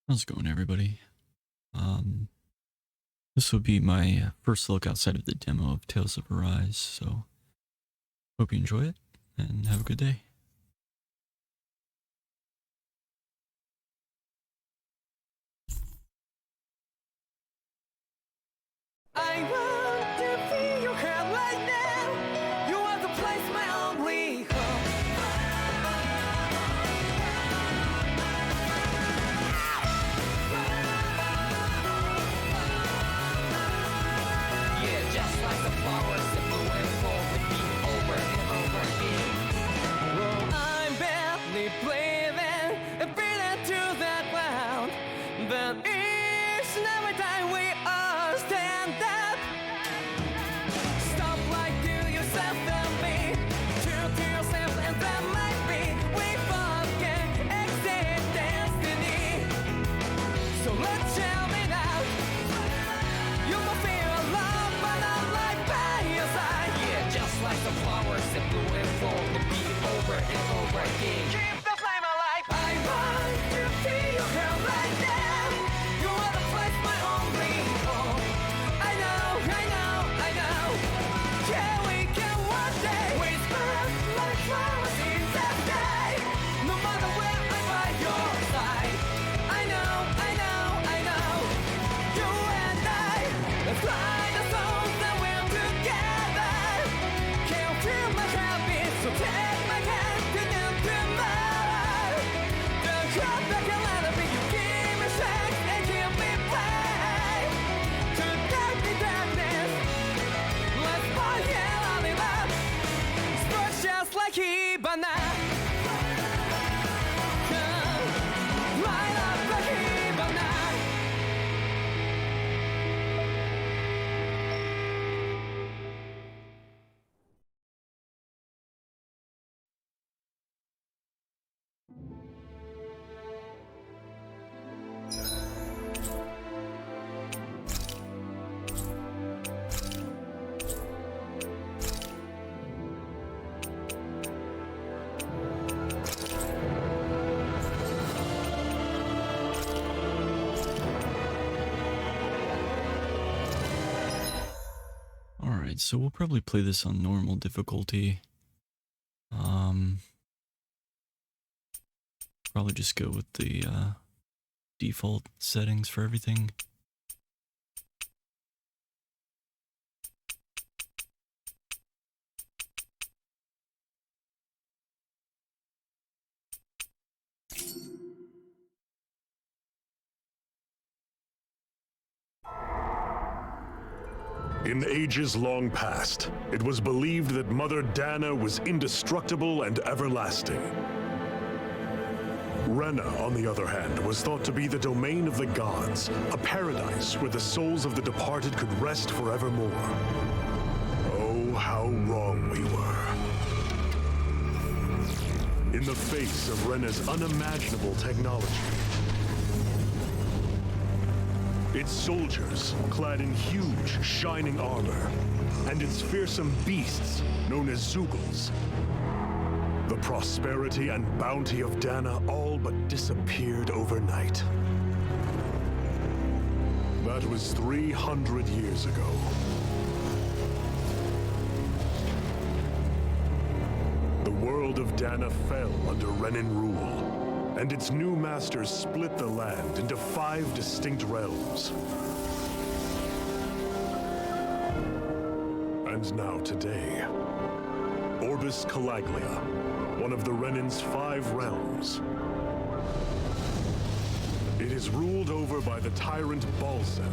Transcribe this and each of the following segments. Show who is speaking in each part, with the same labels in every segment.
Speaker 1: How's it going, everybody? Um, this will be my first look outside of the demo of Tales of Arise, so hope you enjoy it and have a good day.
Speaker 2: I want to feel your hand right now. You are the place, my only home. Yeah, just like the flowers that bloom and fall with me over and over again. Well, I'm barely breathing and breathing to the ground, but each and every time we all stand up. Stop like to yourself and me. True to yourself and that might be. We both can exist destiny. So let's tell me now. You will feel love, but I'm right by your side. Yeah, just like the flowers that bloom and fall to be over and over again. Keep the flame alive. I want to feel your hand right now. You are the place, my only home. I know, I know, I know. Yeah, we can one day whisper like flowers in the sky. No matter where I'm by your side. I know, I know, I know. You and I, let's fly the souls that we're together. Can you feel my heartbeat? So take my hand to the tomorrow. The crowd that can let it be. You give me strength and give me faith. To dark the darkness. Let's forget all the love. Sparks just like Hibana. Light up like Hibana.
Speaker 1: Alright, so we'll probably play this on normal difficulty. Probably just go with the default settings for everything.
Speaker 3: In ages long past, it was believed that Mother Dana was indestructible and everlasting. Rena, on the other hand, was thought to be the domain of the gods, a paradise where the souls of the departed could rest forevermore. Oh, how wrong we were. In the face of Rena's unimaginable technology, its soldiers, clad in huge, shining armor, and its fearsome beasts, known as Zeugles. The prosperity and bounty of Dana all but disappeared overnight. That was 300 years ago. The world of Dana fell under Renan rule, and its new masters split the land into 5 distinct realms. And now today, Orbis Calaglia, one of the Renan's 5 realms. It is ruled over by the tyrant Balsef,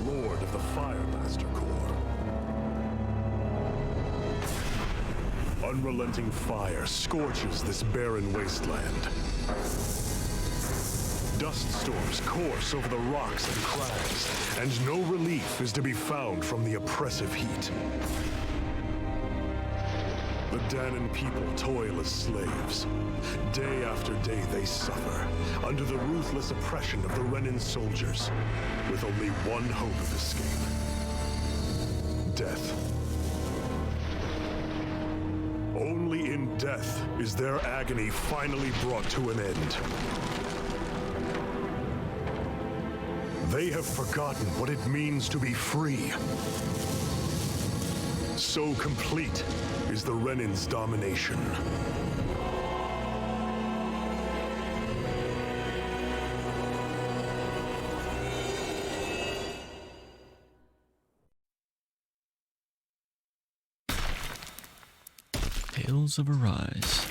Speaker 3: Lord of the Firemaster Corps. Unrelenting fire scorches this barren wasteland. Dust storms course over the rocks and crags, and no relief is to be found from the oppressive heat. The Danan people toil as slaves. Day after day they suffer, under the ruthless oppression of the Renan soldiers, with only one hope of escape: death. Only in death is their agony finally brought to an end. They have forgotten what it means to be free. So complete is the Renan's domination.
Speaker 1: Tales of Arise.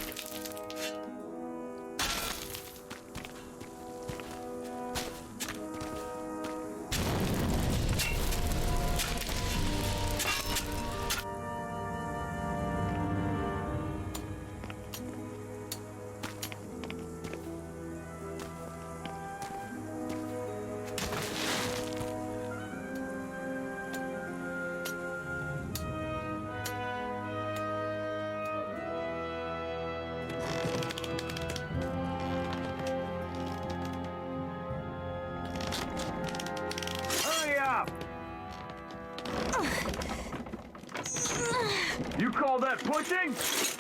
Speaker 4: You call that pushing?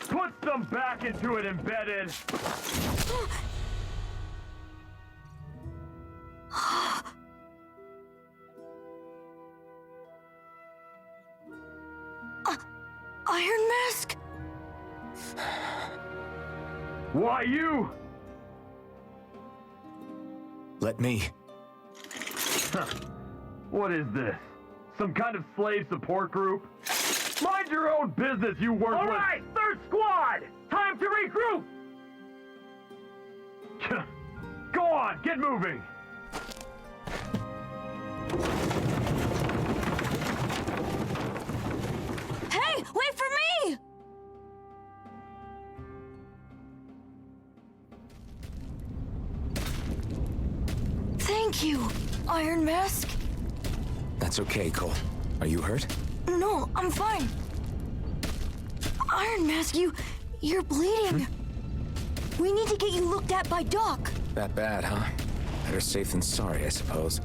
Speaker 4: Put some back into it, embedded.
Speaker 5: Iron Mask?
Speaker 4: Why you?
Speaker 6: Let me.
Speaker 4: What is this? Some kind of slave support group? Mind your own business, you worthless. All right, third squad! Time to regroup! Go on, get moving!
Speaker 5: Hey, wait for me! Thank you, Iron Mask.
Speaker 6: That's okay, Cole. Are you hurt?
Speaker 5: No, I'm fine. Iron Mask, you're bleeding. We need to get you looked at by Doc.
Speaker 6: That bad, huh? Better safe than sorry, I suppose.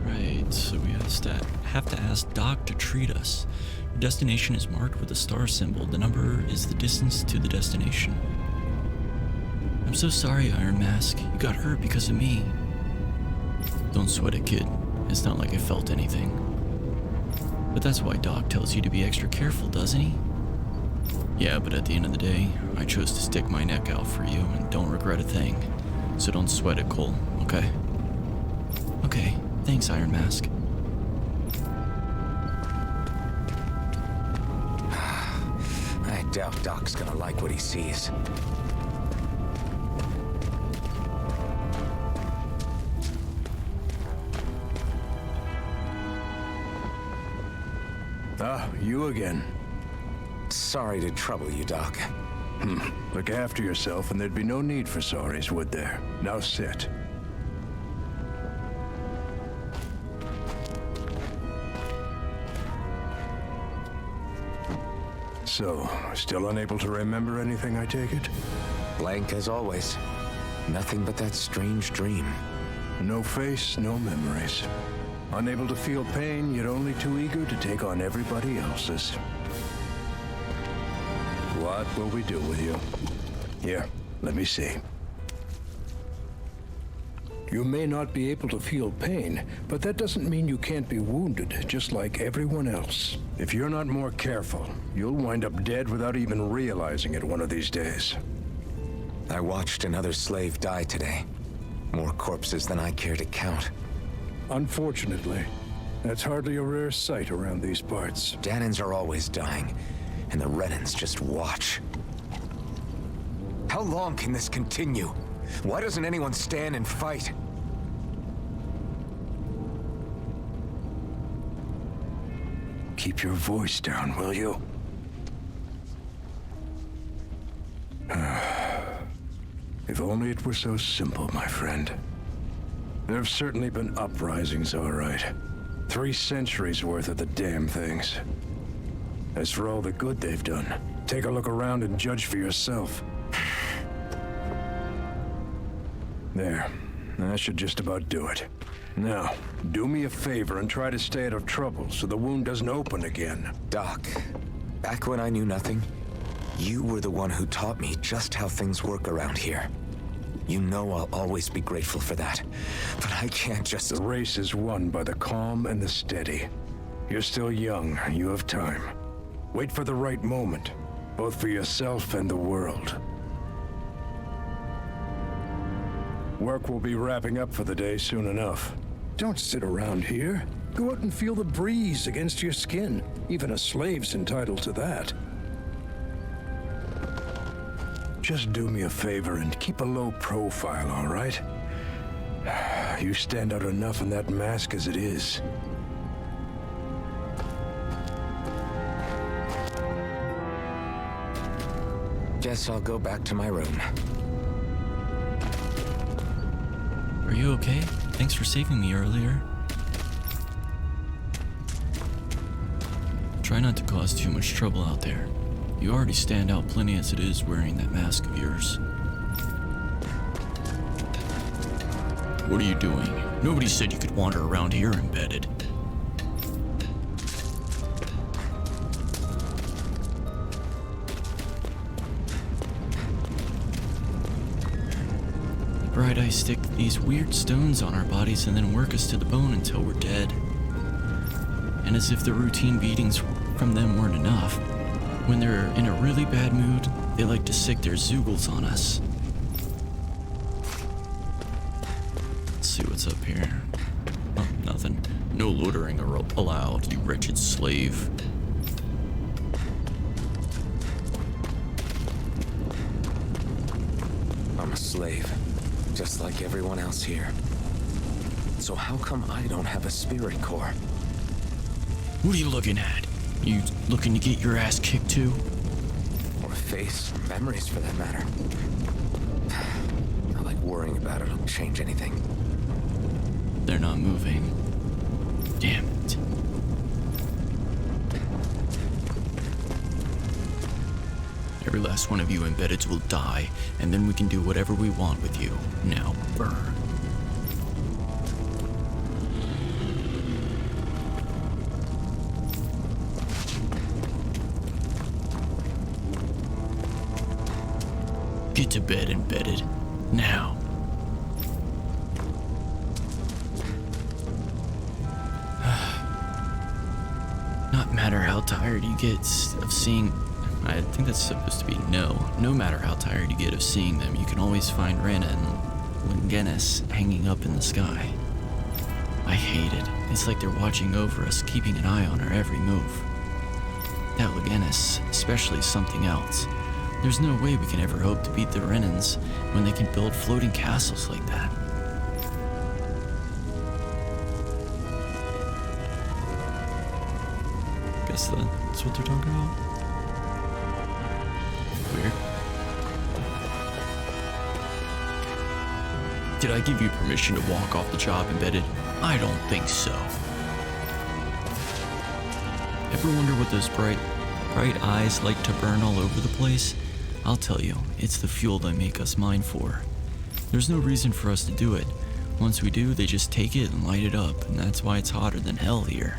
Speaker 1: Right, so we have to ask Doc to treat us. Your destination is marked with a star symbol. The number is the distance to the destination. I'm so sorry, Iron Mask. You got hurt because of me. Don't sweat it, kid. It's not like I felt anything. But that's why Doc tells you to be extra careful, doesn't he? Yeah, but at the end of the day, I chose to stick my neck out for you and don't regret a thing. So don't sweat it, Cole, okay? Okay, thanks, Iron Mask.
Speaker 6: I doubt Doc's gonna like what he sees.
Speaker 7: Ah, you again.
Speaker 6: Sorry to trouble you, Doc.
Speaker 7: Look after yourself and there'd be no need for sorries, would there? Now sit. So, still unable to remember anything, I take it?
Speaker 6: Blank as always. Nothing but that strange dream.
Speaker 7: No face, no memories. Unable to feel pain, yet only too eager to take on everybody else's. What will we do with you? Here, let me see. You may not be able to feel pain, but that doesn't mean you can't be wounded, just like everyone else. If you're not more careful, you'll wind up dead without even realizing it one of these days.
Speaker 6: I watched another slave die today. More corpses than I care to count.
Speaker 7: Unfortunately, that's hardly a rare sight around these parts.
Speaker 6: Danans are always dying, and the Renans just watch. How long can this continue? Why doesn't anyone stand and fight?
Speaker 7: Keep your voice down, will you? If only it were so simple, my friend. There have certainly been uprisings, all right. 3 centuries worth of the damn things. As for all the good they've done, take a look around and judge for yourself. There. That should just about do it. Now, do me a favor and try to stay out of trouble so the wound doesn't open again.
Speaker 6: Doc, Back when I knew nothing, you were the one who taught me just how things work around here. You know I'll always be grateful for that. But I can't just...
Speaker 7: The race is won by the calm and the steady. You're still young. You have time. Wait for the right moment, both for yourself and the world. Work will be wrapping up for the day soon enough. Don't sit around here. Go out and feel the breeze against your skin. Even a slave's entitled to that. Just do me a favor and keep a low profile, all right? You stand out enough in that mask as it is.
Speaker 6: Guess I'll go back to my room.
Speaker 1: Are you okay? Thanks for saving me earlier. Try not to cause too much trouble out there. You already stand out plenty as it is wearing that mask of yours. What are you doing? Nobody said you could wander around here embedded. Bright Eyes stick these weird stones on our bodies and then work us to the bone until we're dead. And as if the routine beatings from them weren't enough, when they're in a really bad mood, they like to sick their Zeugles on us. Let's see what's up here. Oh, nothing. No loitering allowed, you wretched slave.
Speaker 6: I'm a slave, just like everyone else here. So how come I don't have a spirit core?
Speaker 1: What are you looking at? You looking to get your ass kicked too?
Speaker 6: Or a face, or memories for that matter. Not like worrying about it'll change anything.
Speaker 1: They're not moving. Damn it. Every last one of you embeddeds will die, and then we can do whatever we want with you. Now burn. Get to bed, embedded. Now. Not matter how tired you get of seeing... I think that's supposed to be no. No matter how tired you get of seeing them, you can always find Rena and Lingenis hanging up in the sky. I hate it. It's like they're watching over us, keeping an eye on our every move. That Lingenis, especially, is something else. There's no way we can ever hope to beat the Renans when they can build floating castles like that. Guess that's what they're talking about? Weird. Did I give you permission to walk off the job, embedded? I don't think so. Ever wonder what those bright eyes like to burn all over the place? I'll tell you, it's the fuel they make us mine for. There's no reason for us to do it. Once we do, they just take it and light it up, and that's why it's hotter than hell here.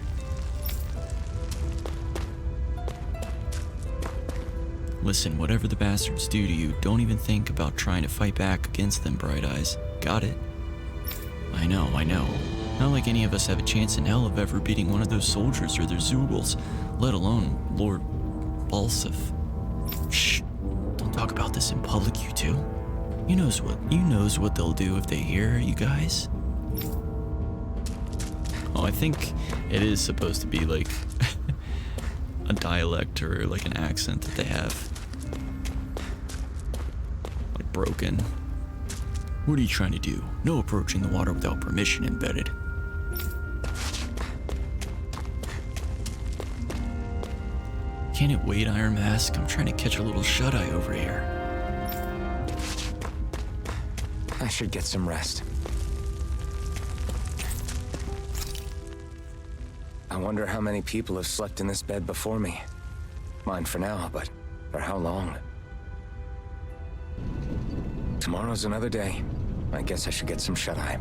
Speaker 1: Listen, whatever the bastards do to you, don't even think about trying to fight back against them, Bright Eyes. Got it? I know. Not like any of us have a chance in hell of ever beating one of those soldiers or their Zeugles, let alone Lord Balsif. Shh. Don't talk about this in public, you two. You knows what they'll do if they hear you guys. Oh, I think it is supposed to be like a dialect or like an accent that they have. Like broken. What are you trying to do? No approaching the water without permission, embedded. Can it wait, Iron Mask? I'm trying to catch a little shut-eye over here.
Speaker 6: I should get some rest. I wonder how many people have slept in this bed before me. Mine for now, but for how long? Tomorrow's another day. I guess I should get some shut-eye.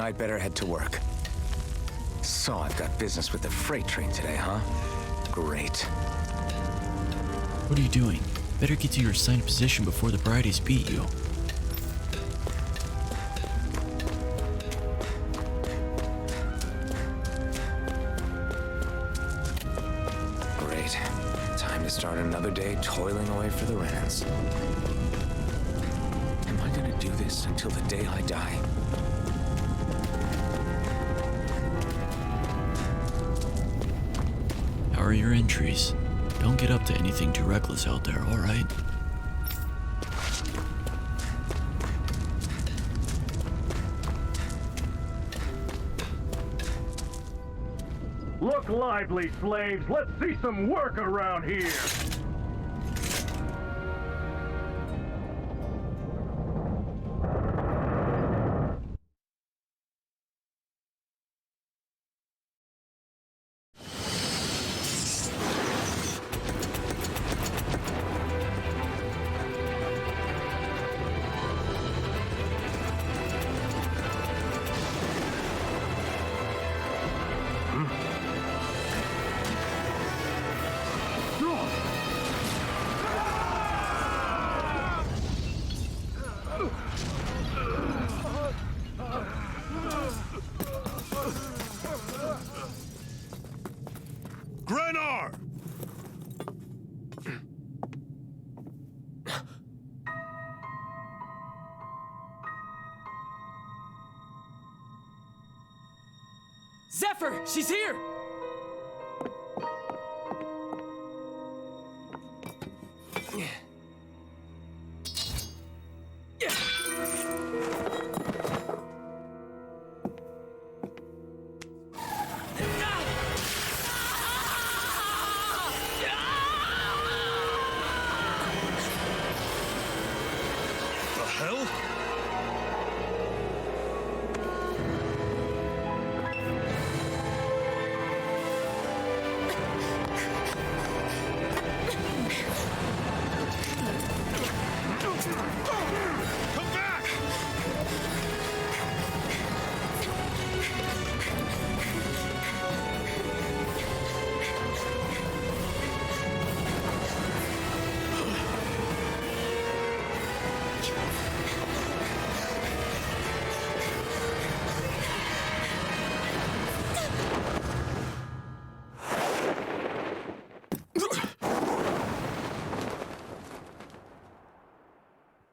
Speaker 6: I'd better head to work. So I've got business with the freight train today, huh? Great.
Speaker 1: What are you doing? Better get to your assigned position before the Brideies beat you.
Speaker 6: Great. Time to start another day toiling away for the Renans. Am I gonna do this until the day I die?
Speaker 1: How are your entries? Don't get up to anything too reckless out there, alright?
Speaker 4: Look lively, slaves. Let's see some work around here.
Speaker 3: Grenar!
Speaker 2: Zephyr, she's here!
Speaker 3: The hell? Come back!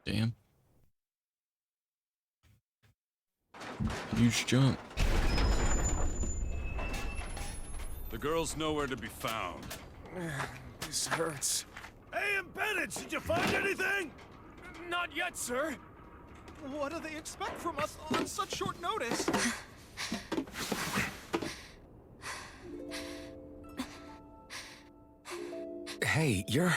Speaker 1: Damn. Huge jump.
Speaker 3: The girl's nowhere to be found.
Speaker 6: This hurts.
Speaker 3: Hey, Embedded, did you find anything?
Speaker 8: Not yet, sir. What do they expect from us on such short notice?
Speaker 6: Hey, you're...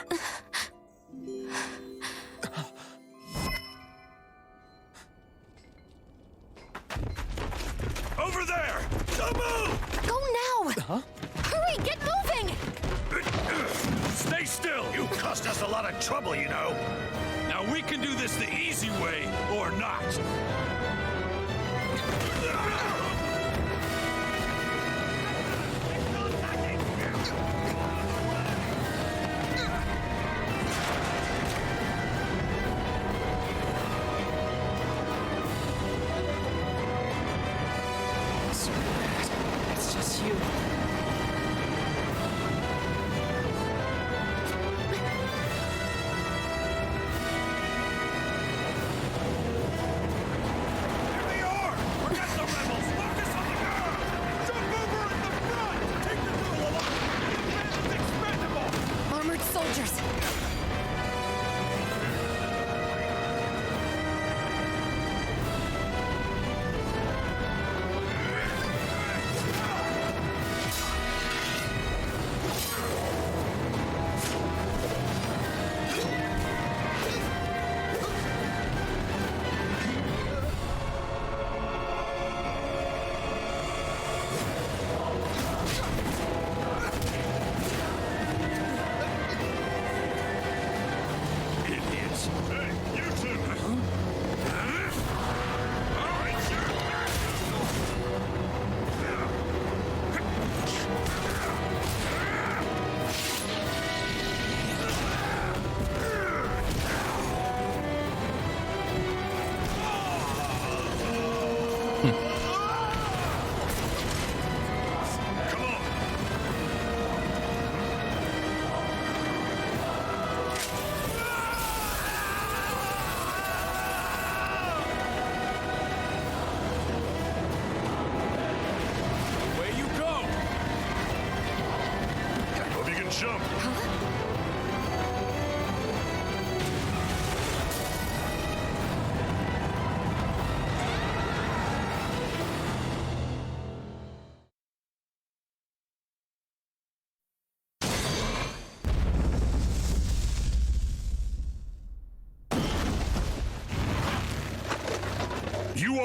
Speaker 3: Over there! Don't move!
Speaker 5: Go now! Huh? Hurry, get moving!
Speaker 3: Stay still! You cost us a lot of trouble, you know. Now we can do this the easy way, or not.
Speaker 2: It's just you.
Speaker 3: Here they are! Forget the rebels! Focus on the girl!
Speaker 8: Jump over in the front! Take the girl alive! The man is expendable!
Speaker 5: Armored soldiers!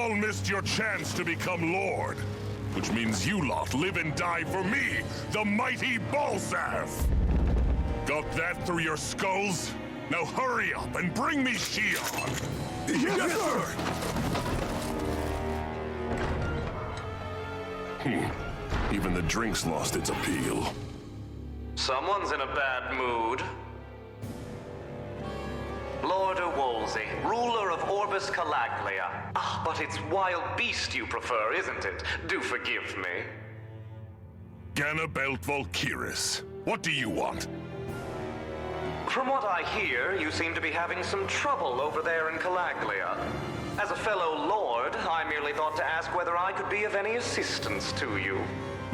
Speaker 3: all missed your chance to become Lord. Which means you lot live and die for me, the mighty Balzav! Got that through your skulls? Now hurry up and bring me Shion! Yes, sir! Even the drink's lost its appeal.
Speaker 9: Someone's in a bad mood. Lord Wolsey, ruler of Orbis Calaglia. Ah, but it's wild beast you prefer, isn't it? Do forgive me.
Speaker 3: Ganabelt Valkyris, what do you want?
Speaker 9: From what I hear, you seem to be having some trouble over there in Calaglia. As a fellow lord, I merely thought to ask whether I could be of any assistance to you.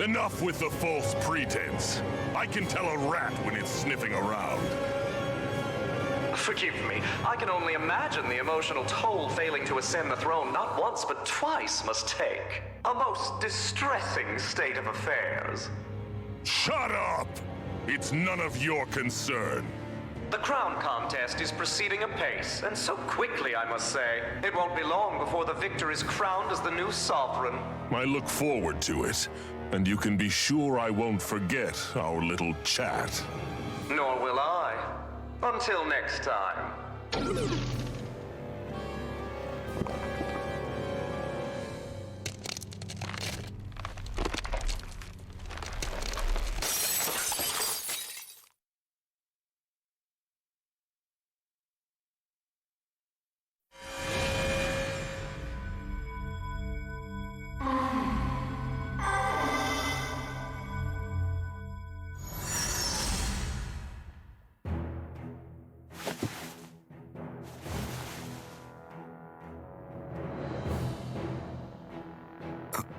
Speaker 3: Enough with the false pretense. I can tell a rat when it's sniffing around.
Speaker 9: Forgive me, I can only imagine the emotional toll failing to ascend the throne not once but twice must take. A most distressing state of affairs.
Speaker 3: Shut up! It's none of your concern.
Speaker 9: The crown contest is proceeding apace, and so quickly, I must say. It won't be long before the victor is crowned as the new sovereign.
Speaker 3: I look forward to it, and you can be sure I won't forget our little chat.
Speaker 9: Nor will I. Until next time.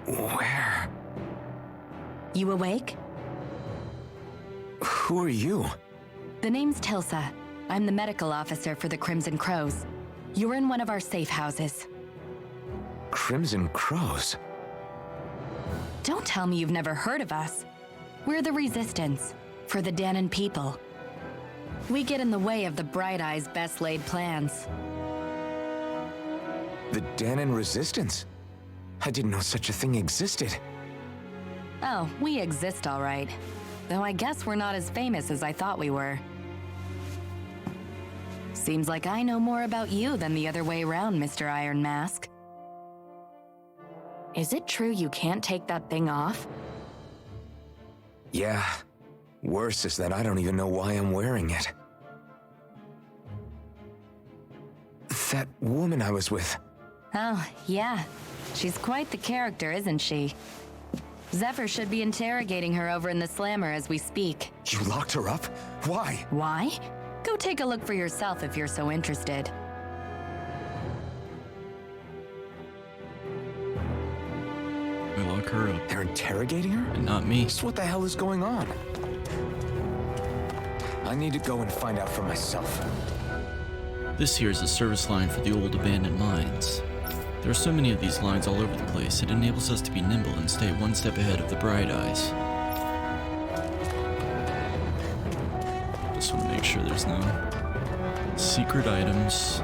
Speaker 6: Where?
Speaker 10: You awake?
Speaker 6: Who are you?
Speaker 10: The name's Tilsa. I'm the medical officer for the Crimson Crows. You're in one of our safe houses.
Speaker 6: Crimson Crows?
Speaker 10: Don't tell me you've never heard of us. We're the Resistance, for the Danon people. We get in the way of the Bright Eyes' best-laid plans.
Speaker 6: The Danon Resistance? I didn't know such a thing existed.
Speaker 10: Oh, we exist all right. Though I guess we're not as famous as I thought we were. Seems like I know more about you than the other way around, Mr. Iron Mask. Is it true you can't take that thing off?
Speaker 6: Yeah. Worse is that I don't even know why I'm wearing it. That woman I was with.
Speaker 10: Oh, yeah. She's quite the character, isn't she? Zephyr should be interrogating her over in the Slammer as we speak.
Speaker 6: You locked her up? Why?
Speaker 10: Why? Go take a look for yourself if you're so interested.
Speaker 1: I lock her up,
Speaker 6: They're interrogating her?
Speaker 1: and not me.
Speaker 6: So what the hell is going on? I need to go and find out for myself.
Speaker 1: This here is a service line for the old abandoned mines. There are so many of these lines all over the place, it enables us to be nimble and stay one step ahead of the Bright Eyes. Just want to make sure there's no secret items.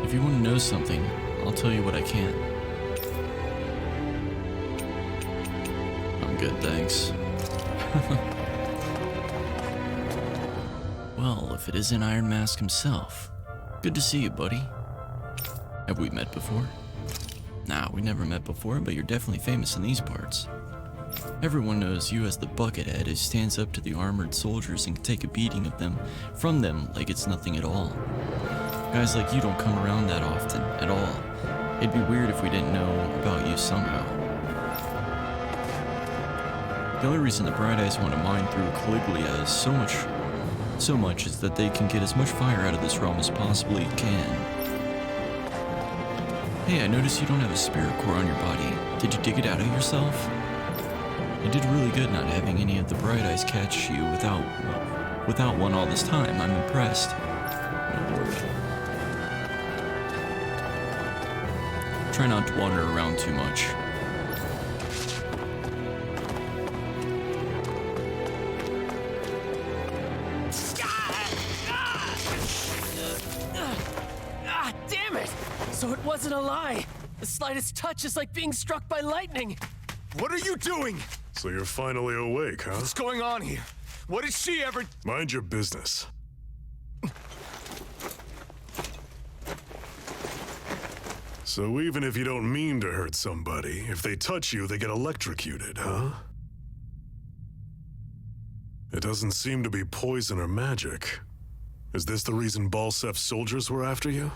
Speaker 1: If you want to know something, I'll tell you what I can. I'm good, thanks. Well, if it isn't Iron Mask himself. Good to see you, buddy. Have we met before? Nah, we never met before, but you're definitely famous in these parts. Everyone knows you as the Buckethead who stands up to the armored soldiers and can take a beating of them from them like it's nothing at all. Guys like you don't come around that often, at all. It'd be weird if we didn't know about you somehow. The only reason the Bright Eyes want to mine through Caligula is so much is that they can get as much fire out of this realm as possibly can. Hey, I noticed you don't have a spirit core on your body. Did you dig it out of yourself? You did really good not having any of the Bright Eyes catch you without one all this time. I'm impressed. My lord. Try not to wander around too much.
Speaker 2: So it wasn't a lie. The slightest touch is like being struck by lightning.
Speaker 6: What are you doing?
Speaker 3: So you're finally awake, huh?
Speaker 6: What's going on here? What did she ever...
Speaker 3: Mind your business. So even if you don't mean to hurt somebody, if they touch you, they get electrocuted, huh? It doesn't seem to be poison or magic. Is this the reason Balsef's soldiers were after you?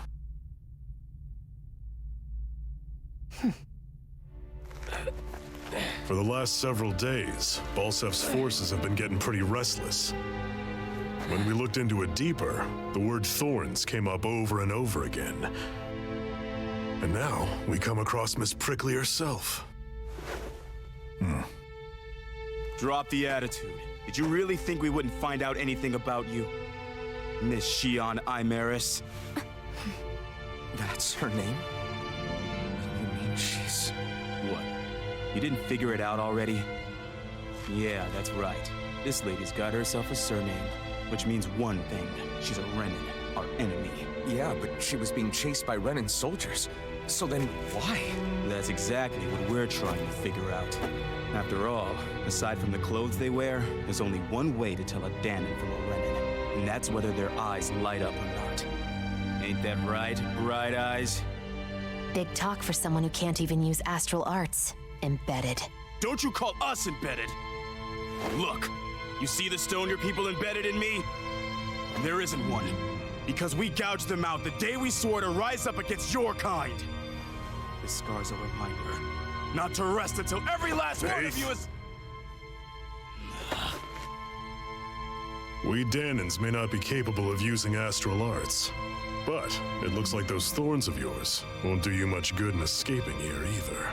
Speaker 3: For the last several days, Balsef's forces have been getting pretty restless. When we looked into it deeper, the word thorns came up over and over again. And now, we come across Miss Prickly herself.
Speaker 11: Drop the attitude. Did you really think we wouldn't find out anything about you? Miss Shion Imaris?
Speaker 6: That's her name? You mean she's...
Speaker 11: What? You didn't figure it out already? Yeah, that's right. This lady's got herself a surname, which means one thing. She's a Renin, our enemy.
Speaker 6: Yeah, but she was being chased by Renin soldiers. So then, why?
Speaker 11: That's exactly what we're trying to figure out. After all, aside from the clothes they wear, there's only one way to tell a Danon from a Renin, and that's whether their eyes light up or not. Ain't that right, Bright Eyes?
Speaker 5: Big talk for someone who can't even use astral arts. Embedded.
Speaker 11: Don't you call us embedded! Look, you see the stone your people embedded in me? There isn't one. Because we gouged them out the day we swore to rise up against your kind. This scar's a reminder. Not to rest until every last one of you is...
Speaker 3: We Danons may not be capable of using astral arts, but it looks like those thorns of yours won't do you much good in escaping here either.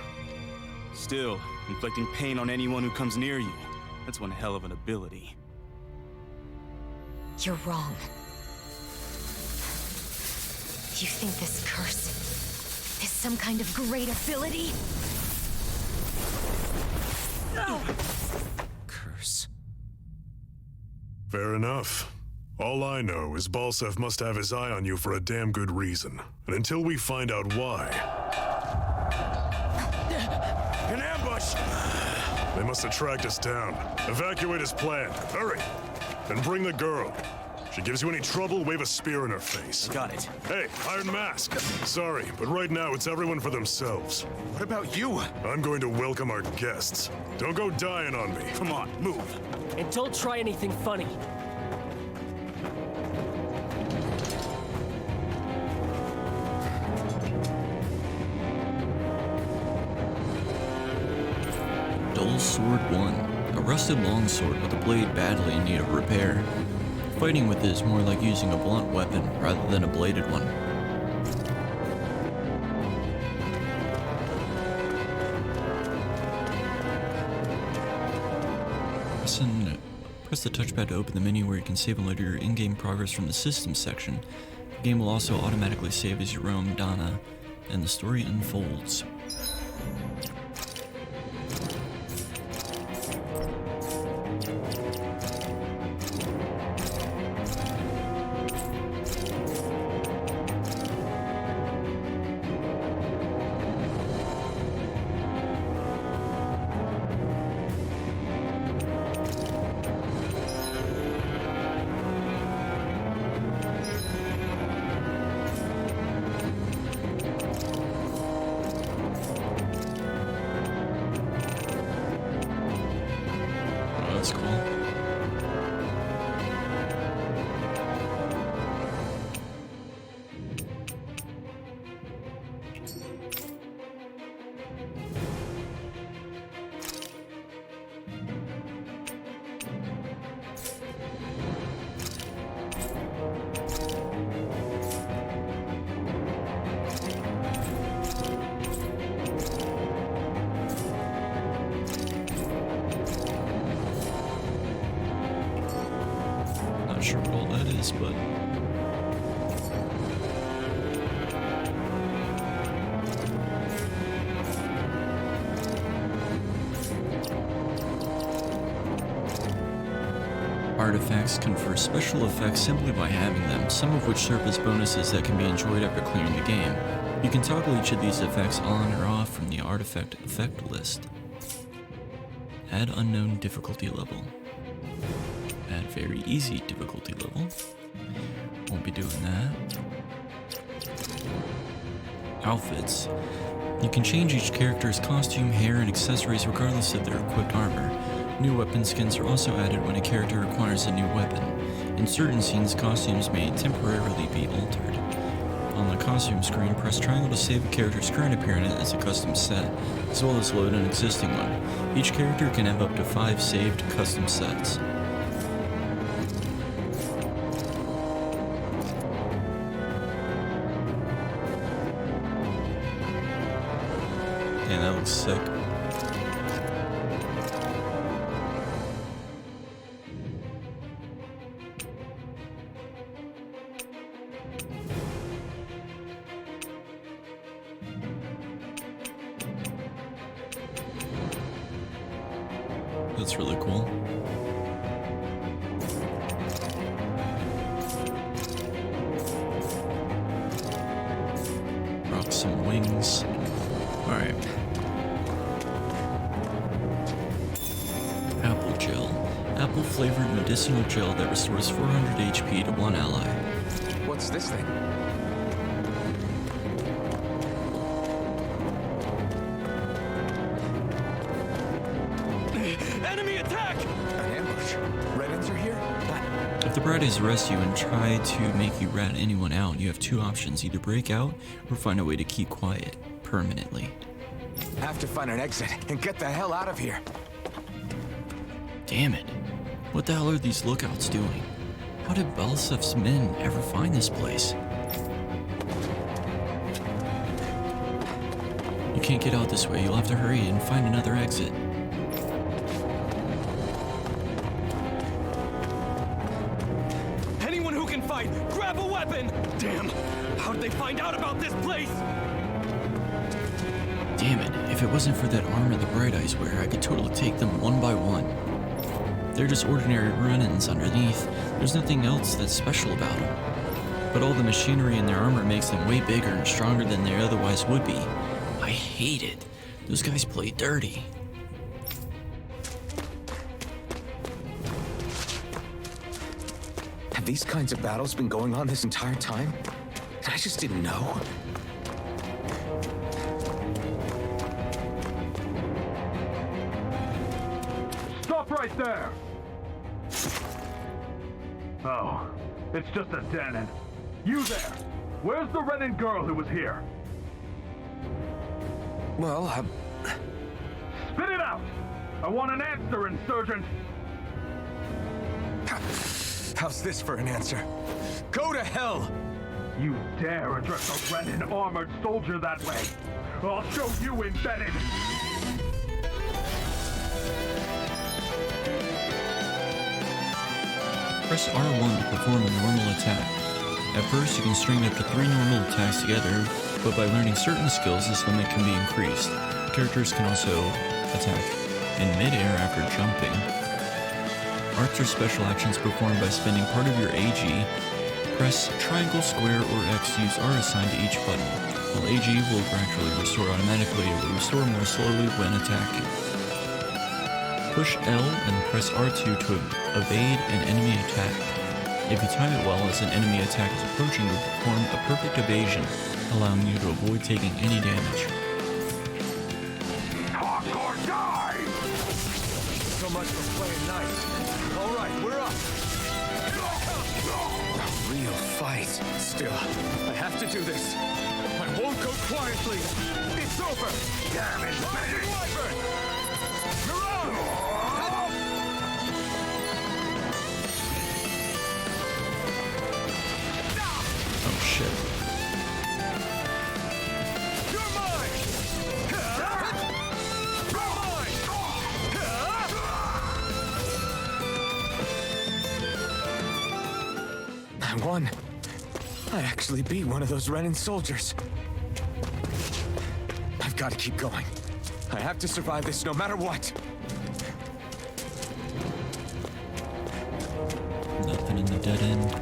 Speaker 11: Still, inflicting pain on anyone who comes near you. That's one hell of an ability.
Speaker 5: You're wrong. You think this curse is some kind of great ability?
Speaker 6: Curse.
Speaker 3: Fair enough. All I know is Balsef must have his eye on you for a damn good reason. And until we find out why...
Speaker 11: An ambush!
Speaker 3: They must have tracked us down. Evacuate as planned. Hurry! And bring the girl. If she gives you any trouble, wave a spear in her face.
Speaker 11: Got it.
Speaker 3: Hey, Iron Mask. Sorry, but right now it's everyone for themselves.
Speaker 6: What about you?
Speaker 3: I'm going to welcome our guests. Don't go dying on me.
Speaker 11: Come on, move.
Speaker 2: And don't try anything funny.
Speaker 1: Dull Sword 1. A rusted longsword with a blade badly in need of repair. Fighting with it is more like using a blunt weapon rather than a bladed one. Press the touchpad to open the menu where you can save and load your in-game progress from the Systems section. The game will also automatically save as you roam Dana, and the story unfolds. That's cool. Not sure what all that is, but artifacts confer special effects simply by having them, some of which serve as bonuses that can be enjoyed after clearing the game. You can toggle each of these effects on or off from the artifact effect list. Add unknown difficulty level. Add very easy difficulty level. Won't be doing that. Outfits. You can change each character's costume, hair, and accessories regardless of their equipped armor. New weapon skins are also added when a character requires a new weapon. In certain scenes, costumes may temporarily be altered. On the costume screen, press triangle to save a character's current appearance as a custom set, as well as load an existing one. Each character can have up to 5 saved custom sets. Yeah, that looks sick. That's really cool. Rock some wings. Alright. Apple gel. Apple flavored medicinal gel that restores 400 HP to one ally.
Speaker 6: What's this thing?
Speaker 11: Enemy attack!
Speaker 6: An ambush. Renans are here? What?
Speaker 1: If the Bright Eyes arrest you and try to make you rat anyone out, you have 2 options: either break out or find a way to keep quiet permanently.
Speaker 6: Have to find an exit and get the hell out of here.
Speaker 1: Damn it. What the hell are these lookouts doing? How did Belisef's men ever find this place? You can't get out this way. You'll have to hurry and find another exit.
Speaker 11: Anyone who can fight, grab a weapon! Damn! How'd they find out about this place?
Speaker 1: Damn it. If it wasn't for that armor the Bright Eyes wear, I could totally take them one by one. They're just ordinary run-ins underneath. There's nothing else that's special about them. But all the machinery in their armor makes them way bigger and stronger than they otherwise would be. I hate it. Those guys play dirty.
Speaker 6: Have these kinds of battles been going on this entire time? I just didn't know.
Speaker 4: Stop right there! Oh, it's just a Danon. You there! Where's the Renan girl who was here?
Speaker 6: Well,
Speaker 4: Spit it out! I want an answer, insurgent!
Speaker 6: how's this for an answer? Go to hell!
Speaker 4: You dare address a Renan armored soldier that way? I'll show you embedded!
Speaker 1: Press R1 to perform a normal attack. At first, you can string up to 3 normal attacks together, but by learning certain skills, this limit can be increased. Characters can also attack in mid-air after jumping. Arts are special actions performed by spending part of your AG. Press triangle, square, or X to use R assigned to each button. While AG will gradually restore automatically, it will restore more slowly when attacking. Push L and press R2 to evade an enemy attack. If you time it well as an enemy attack is approaching, you will perform a perfect evasion, allowing you to avoid taking any damage.
Speaker 4: Talk or die!
Speaker 6: So much for playing nice. All right, we're up. A real fight. Still, I have to do this. I won't go quietly. It's over. Damn it, Wyvern!
Speaker 1: Oh shit.
Speaker 6: You're mine! I won. I actually beat one of those Renan soldiers. I've got to keep going. I have to survive this no matter what.
Speaker 1: Nothing in the dead end.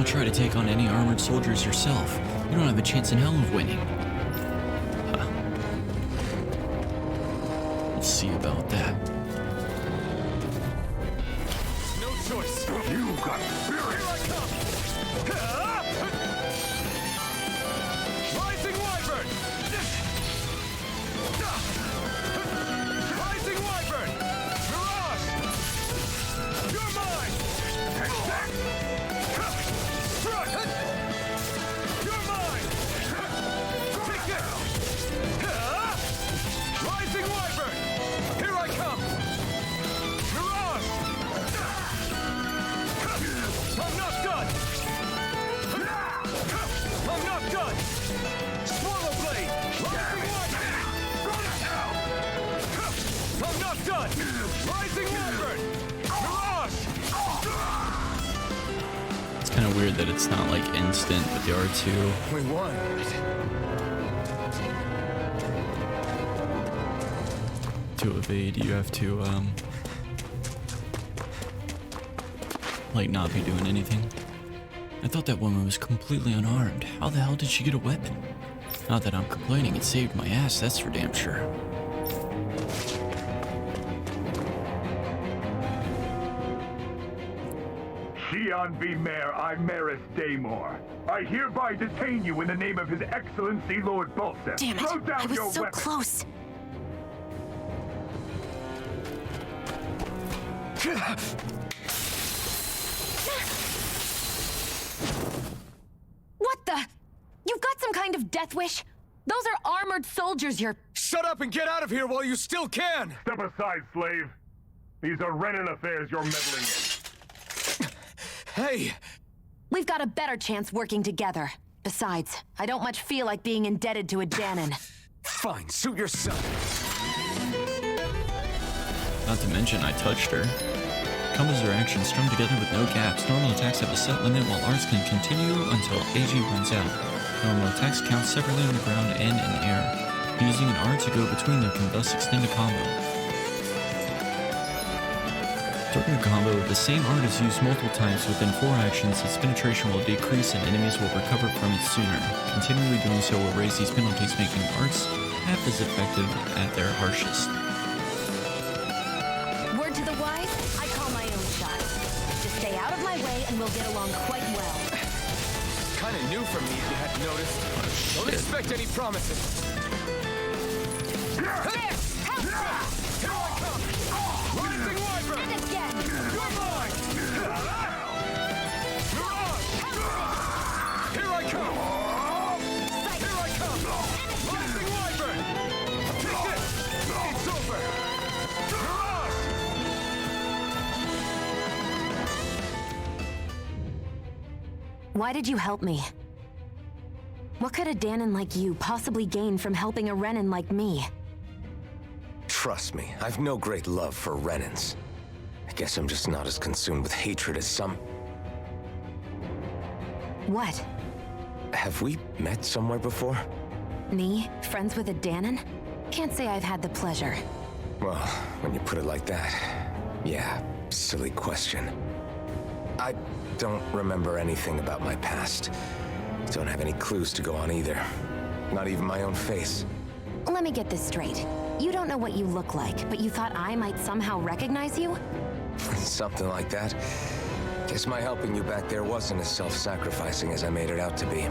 Speaker 1: try to take on any armored soldiers yourself. You don't have a chance in hell of winning. Huh. Let's see about that.
Speaker 8: No choice.
Speaker 3: You got spirit!
Speaker 8: Here I come! Rising Wyvern! Rising Wyvern! Mirage! You're mine! Strut! You're mine! Take this! Rising Wyvern! Here I come! Mirage! I'm not done! I'm not done! Swallow Blade! Rising Wyvern! I'm not done! Rising Wyvern! Mirage!
Speaker 1: It's kind of weird that it's not like instant with the R2.
Speaker 6: We won.
Speaker 1: To evade, you have to, like, not be doing anything. I thought that woman was completely unarmed. How the hell did she get a weapon? Not that I'm complaining, it saved my ass, that's for damn sure.
Speaker 4: Xian V. Mayor Imaris Daymore. I hereby detain you in the name of His Excellency Lord Bolseth.
Speaker 5: Damn it!
Speaker 4: Throw down
Speaker 5: I was
Speaker 4: your
Speaker 5: so
Speaker 4: weapon.
Speaker 5: close. What the? You've got some kind of death wish? Those are armored soldiers you're...
Speaker 8: Shut up and get out of here while you still can!
Speaker 4: Step aside, slave. These are Renan affairs you're meddling in.
Speaker 8: Hey!
Speaker 5: We've got a better chance working together. Besides, I don't much feel like being indebted to a Danon.
Speaker 6: Fine, suit yourself.
Speaker 1: Not to mention, I touched her. Combos are actions strung together with no gaps. Normal attacks have a set limit, while arts can continue until AG runs out. Normal attacks count separately on the ground and in air. Using an R to go between them can thus extend a combo. During a combo, if the same art is used multiple times within 4 actions, its penetration will decrease and enemies will recover from it sooner. Continually doing so will raise these penalties, making arts half as effective at their harshest.
Speaker 5: Word to the wise, I call my own shot. Just stay out of my way and we'll get along quite well.
Speaker 6: Kinda new for me, if you hadn't noticed. Don't expect any promises.
Speaker 5: There! Help!
Speaker 8: Here I come! Rising Wyvern!
Speaker 5: And again!
Speaker 8: You're mine! Mirage! Here I come! Here I come! Rising Wyvern! Take this! It's over! Mirage!
Speaker 5: Why did you help me? What could a Danon like you possibly gain from helping a Renan like me?
Speaker 6: Trust me, I've no great love for Renans. I guess I'm just not as consumed with hatred as some.
Speaker 5: What?
Speaker 6: Have we met somewhere before?
Speaker 5: Me? Friends with a Danon? Can't say I've had the pleasure.
Speaker 6: Well, when you put it like that, yeah, silly question. I don't remember anything about my past. Don't have any clues to go on either. Not even my own face.
Speaker 5: Let me get this straight. You don't know what you look like, but you thought I might somehow recognize you?
Speaker 6: Something like that. Guess my helping you back there wasn't as self-sacrificing as I made it out to be.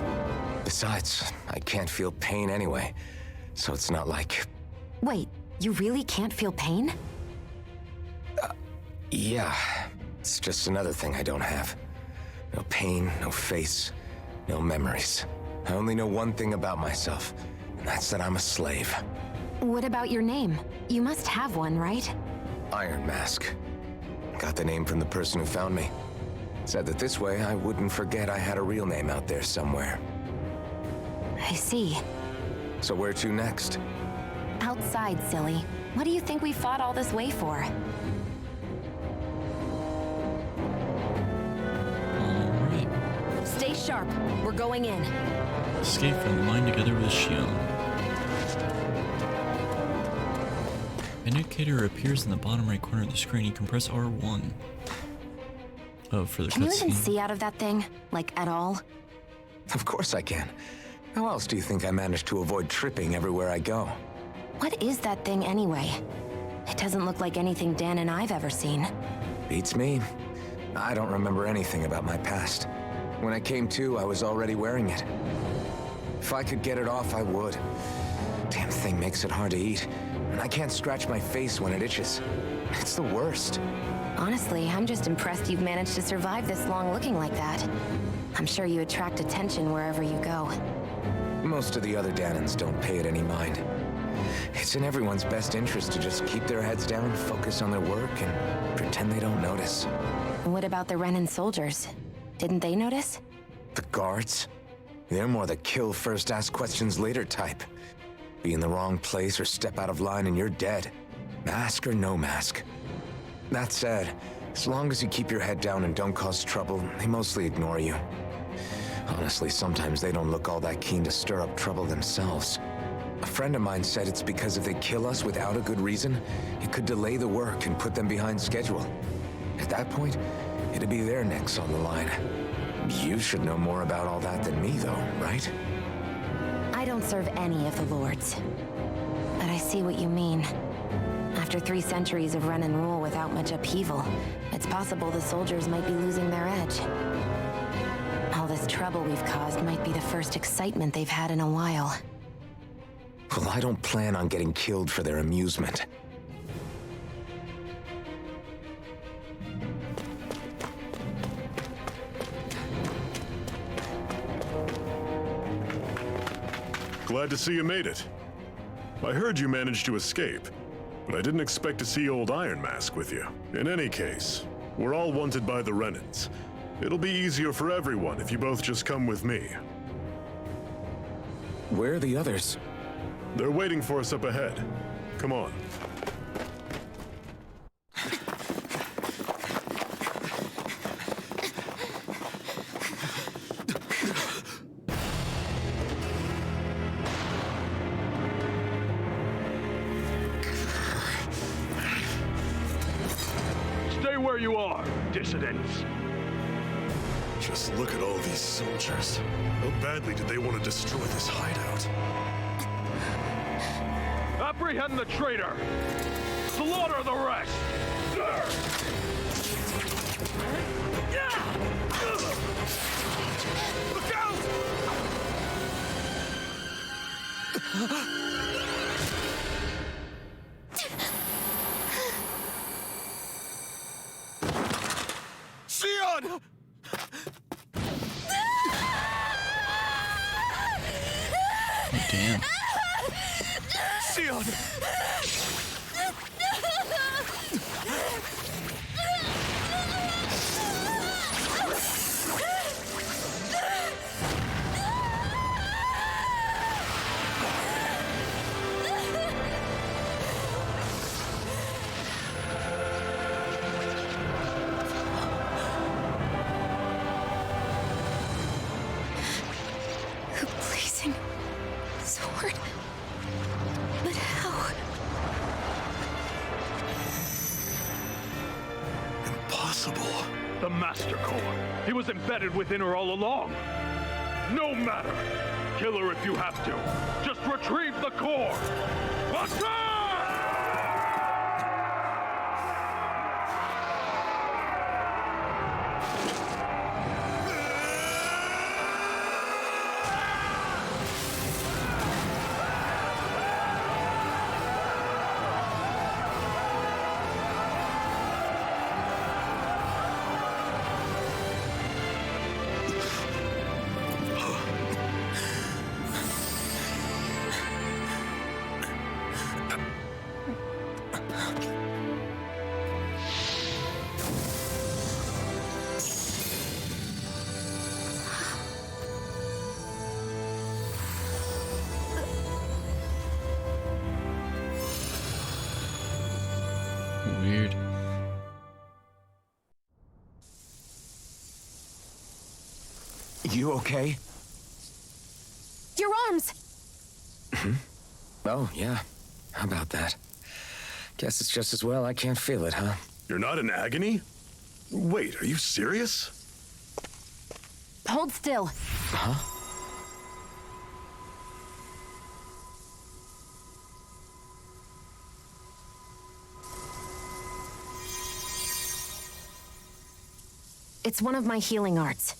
Speaker 6: Besides, I can't feel pain anyway, so it's not like...
Speaker 5: Wait, you really can't feel pain?
Speaker 6: Yeah, it's just another thing I don't have. No pain, no face, no memories. I only know one thing about myself, and that's that I'm a slave.
Speaker 5: What about your name? You must have one, right?
Speaker 6: Iron Mask. Got the name from the person who found me. Said that this way I wouldn't forget I had a real name out there somewhere.
Speaker 5: I see.
Speaker 6: So where to next?
Speaker 5: Outside, silly. What do you think we fought all this way for?
Speaker 1: Alright.
Speaker 5: Stay sharp. We're going in.
Speaker 1: Escape from the mine together with Xion. An indicator appears in the bottom right corner of the screen. You can press R1. Oh, for the
Speaker 5: Can you even
Speaker 1: cutscene.
Speaker 5: see out of that thing? Like, at all?
Speaker 6: Of course I can. How else do you think I managed to avoid tripping everywhere I go?
Speaker 5: What is that thing anyway? It doesn't look like anything Dan and I've ever seen.
Speaker 6: Beats me. I don't remember anything about my past. When I came to, I was already wearing it. If I could get it off, I would. Damn thing makes it hard to eat, and I can't scratch my face when it itches. It's the worst.
Speaker 5: Honestly, I'm just impressed you've managed to survive this long looking like that. I'm sure you attract attention wherever you go.
Speaker 6: Most of the other Danans don't pay it any mind. It's in everyone's best interest to just keep their heads down, focus on their work, and pretend they don't notice.
Speaker 5: What about the Renan soldiers? Didn't they notice?
Speaker 6: The guards? They're more the kill first, ask questions later type. Be in the wrong place or step out of line and you're dead. Mask or no mask. That said, as long as you keep your head down and don't cause trouble, they mostly ignore you. Honestly, sometimes they don't look all that keen to stir up trouble themselves. A friend of mine said it's because if they kill us without a good reason, it could delay the work and put them behind schedule. At that point, it'd be their necks on the line. You should know more about all that than me, though, right?
Speaker 5: I don't serve any of the lords. But I see what you mean. After 3 centuries of Renan rule without much upheaval, it's possible the soldiers might be losing their edge. All this trouble we've caused might be the first excitement they've had in a while.
Speaker 6: Well, I don't plan on getting killed for their amusement.
Speaker 3: Glad to see you made it. I heard you managed to escape, but I didn't expect to see old Iron Mask with you. In any case, we're all wanted by the Renans. It'll be easier for everyone if you both just come with me.
Speaker 6: Where are the others?
Speaker 3: They're waiting for us up ahead. Come on.
Speaker 4: Stay where you are, dissidents.
Speaker 3: Just look at all these soldiers. How badly did they want to destroy this hideout?
Speaker 4: Apprehend the traitor! Slaughter the rest!
Speaker 8: Look out! Sion!
Speaker 1: Oh, damn.
Speaker 8: Sion!
Speaker 5: A blazing sword. But how?
Speaker 3: Impossible.
Speaker 4: The Master Core. He was embedded within her all along. No matter. Kill her if you have to. Just retrieve the core. Attack!
Speaker 1: Weird.
Speaker 6: You okay?
Speaker 5: Your arms!
Speaker 6: Oh, yeah. How about that? Guess it's just as well I can't feel it, huh?
Speaker 3: You're not in agony? Wait, are you serious?
Speaker 5: Hold still.
Speaker 6: Huh?
Speaker 5: It's one of my healing arts.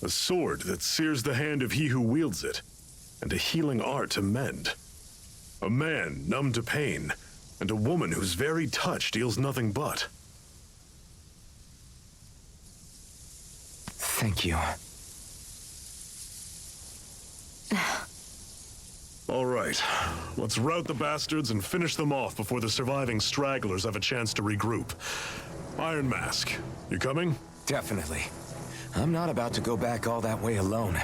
Speaker 3: A sword that sears the hand of he who wields it, and a healing art to mend. A man numb to pain, and a woman whose very touch deals nothing but.
Speaker 6: Thank you.
Speaker 3: All right, let's rout the bastards and finish them off before the surviving stragglers have a chance to regroup. Iron Mask, you coming?
Speaker 6: Definitely. I'm not about to go back all that way alone.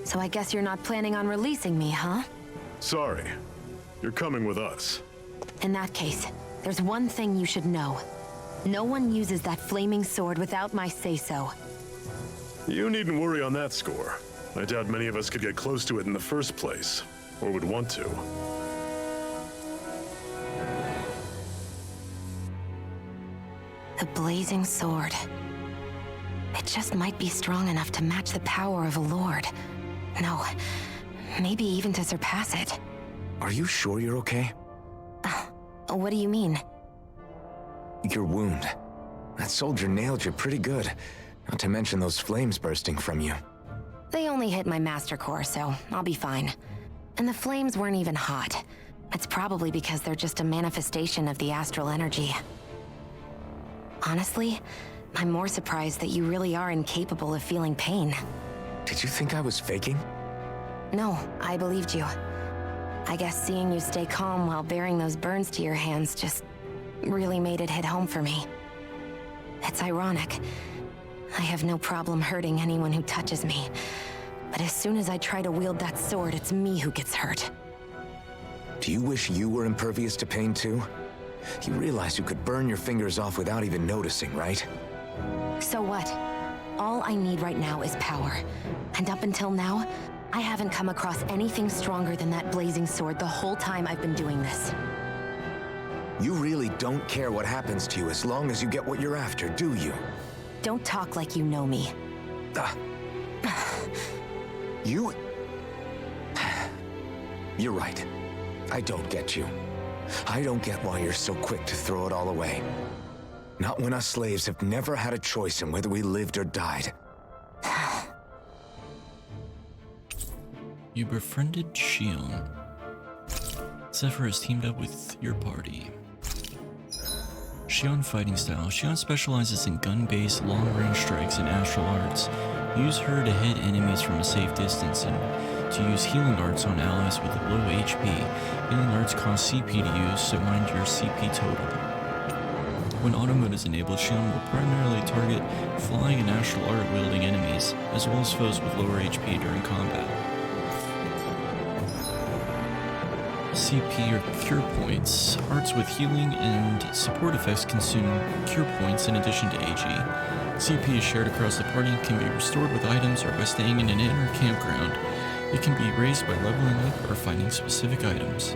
Speaker 5: So I guess you're not planning on releasing me, huh?
Speaker 3: Sorry, you're coming with us.
Speaker 5: In that case, there's one thing you should know. No one uses that flaming sword without my say-so.
Speaker 3: You needn't worry on that score. I doubt many of us could get close to it in the first place, or would want to.
Speaker 5: The blazing sword. It just might be strong enough to match the power of a lord. No, maybe even to surpass it.
Speaker 6: Are you sure you're okay?
Speaker 5: What do you mean?
Speaker 6: Your wound. That soldier nailed you pretty good. Not to mention those flames bursting from you.
Speaker 5: They only hit my master core, so I'll be fine. And the flames weren't even hot. It's probably because they're just a manifestation of the astral energy. Honestly, I'm more surprised that you really are incapable of feeling pain.
Speaker 6: Did you think I was faking?
Speaker 5: No, I believed you. I guess seeing you stay calm while bearing those burns to your hands just really made it hit home for me. It's ironic. I have no problem hurting anyone who touches me. But as soon as I try to wield that sword, it's me who gets hurt.
Speaker 6: Do you wish you were impervious to pain too? You realize you could burn your fingers off without even noticing, right?
Speaker 5: So what? All I need right now is power. And up until now, I haven't come across anything stronger than that blazing sword the whole time I've been doing this.
Speaker 6: You really don't care what happens to you as long as you get what you're after, do you?
Speaker 5: Don't talk like you know me.
Speaker 6: You... You're right. I don't get you. I don't get why you're so quick to throw it all away. Not when us slaves have never had a choice in whether we lived or died.
Speaker 1: You befriended Shion. Zephyr has teamed up with your party. Shion fighting style. Shion specializes in gun-based long-range strikes and astral arts. Use her to hit enemies from a safe distance and to use healing arts on allies with low HP. Healing arts cost CP to use, so mind your CP total. When auto mode is enabled, Shion will primarily target flying and astral art wielding enemies, as well as foes with lower HP during combat. CP or cure points. Arts with healing and support effects consume cure points in addition to AG. CP is shared across the party and can be restored with items or by staying in an inn or campground. It can be raised by leveling up or finding specific items.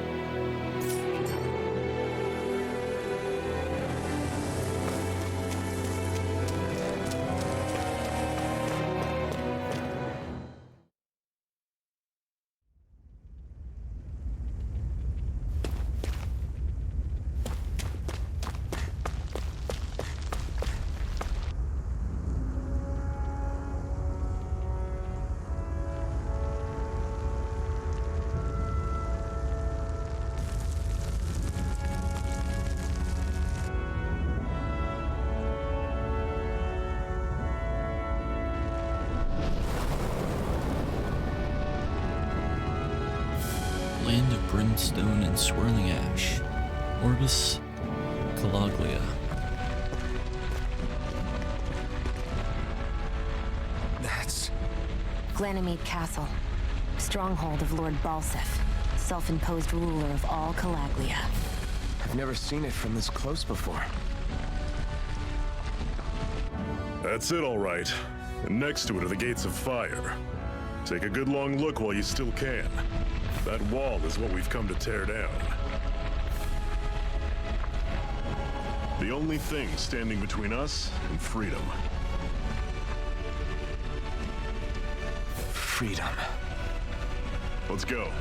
Speaker 1: Land of brimstone and swirling ash. Orbis Calaglia.
Speaker 6: That's...
Speaker 5: Glanamede Castle. Stronghold of Lord Balsef. Self-imposed ruler of all Calaglia.
Speaker 6: I've never seen it from this close before.
Speaker 3: That's it, all right. And next to it are the Gates of Fire. Take a good long look while you still can. That wall is what we've come to tear down. The only thing standing between us and freedom.
Speaker 6: Freedom.
Speaker 3: Let's go.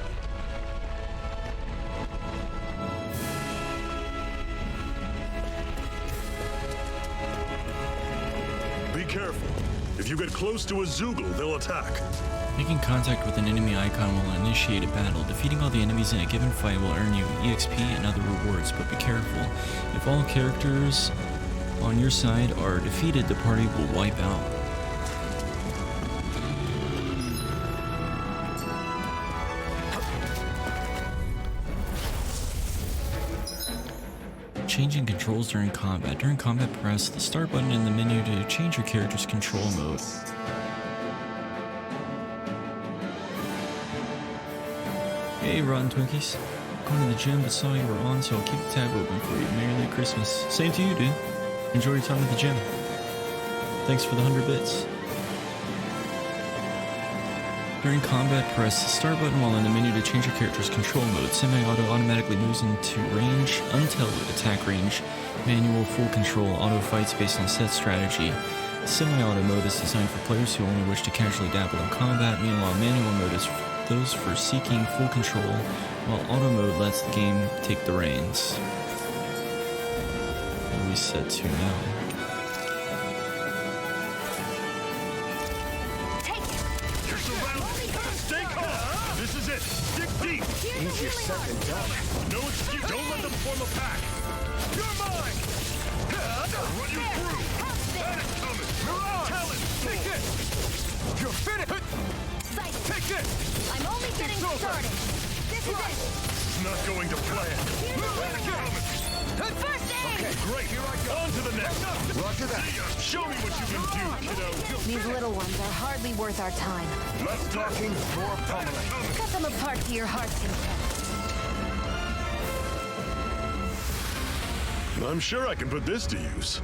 Speaker 3: Be careful. If you get close to a Zoogle, they'll attack.
Speaker 1: Making contact with an enemy icon will initiate a battle. Defeating all the enemies in a given fight will earn you EXP and other rewards, but be careful. If all characters on your side are defeated, the party will wipe out. Changing controls during combat. During combat, press the start button in the menu to change your character's control mode. Hey, Rotten Twinkies. Going to the gym, but saw you were on, so I'll keep the tab open for you. Merry Christmas. Same to you, dude. Enjoy your time at the gym. Thanks for the 100 bits. During combat, press the start button while in the menu to change your character's control mode. Semi-auto automatically moves into range until attack range. Manual full control auto fights based on set strategy. Semi-auto mode is designed for players who only wish to casually dabble in combat. Meanwhile, manual mode is those for seeking full control, while auto mode lets the game take the reins. What are we set to now?
Speaker 3: You're surrounded. Stay calm. This is it. Dig deep.
Speaker 6: Easier said than done.
Speaker 3: No excuse. Don't let them form a pack. You're mine. Run you through. That is coming. Mirage. Talent. Take this. You're finished. Take this.
Speaker 5: I'm only getting started. This is it.
Speaker 3: It's not going to plan.
Speaker 5: First aid!
Speaker 3: Okay, great. Here I go. On to the next.
Speaker 6: Roger that.
Speaker 3: See ya. Show me what you can do, kiddo.
Speaker 5: These little ones are hardly worth our time.
Speaker 3: Less talking, more pummeling.
Speaker 5: Cut them apart to your heart's content.
Speaker 3: I'm sure I can put this to use.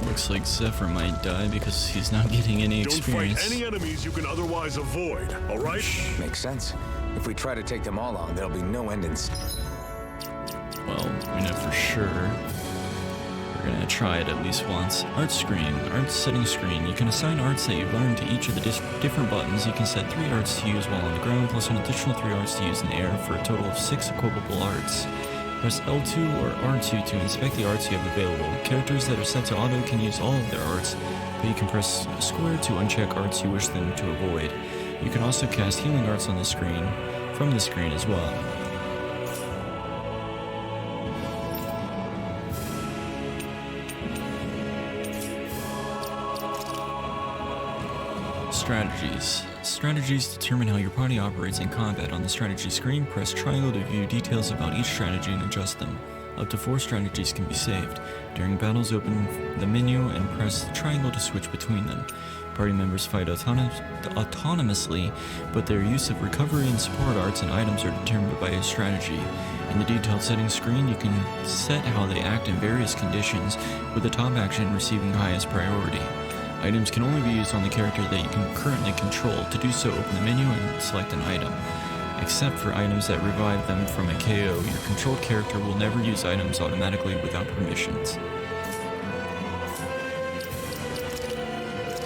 Speaker 1: Looks like Zephyr might die because he's not getting any experience.
Speaker 3: Don't fight any enemies you can otherwise avoid, all right?
Speaker 6: Makes sense. If we try to take them all on, there'll be no end in sight.
Speaker 1: Well, we know for sure. We're gonna try it at least once. Art screen, art setting screen. You can assign arts that you've learned to each of the different buttons. You can set 3 arts to use while on the ground, plus an additional 3 arts to use in the air for a total of 6 equipable arts. Press L2 or R2 to inspect the arts you have available. Characters that are set to auto can use all of their arts, but you can press square to uncheck arts you wish them to avoid. You can also cast healing arts on the screen, from the screen as well. Strategies. Strategies determine how your party operates in combat. On the strategy screen, press triangle to view details about each strategy and adjust them. Up to 4 strategies can be saved. During battles, open the menu and press triangle to switch between them. Party members fight autonomously, but their use of recovery and support arts and items are determined by a strategy. In the detailed settings screen, you can set how they act in various conditions, with the top action receiving highest priority. Items can only be used on the character that you can currently control. To do so, open the menu and select an item. Except for items that revive them from a KO, your controlled character will never use items automatically without permissions.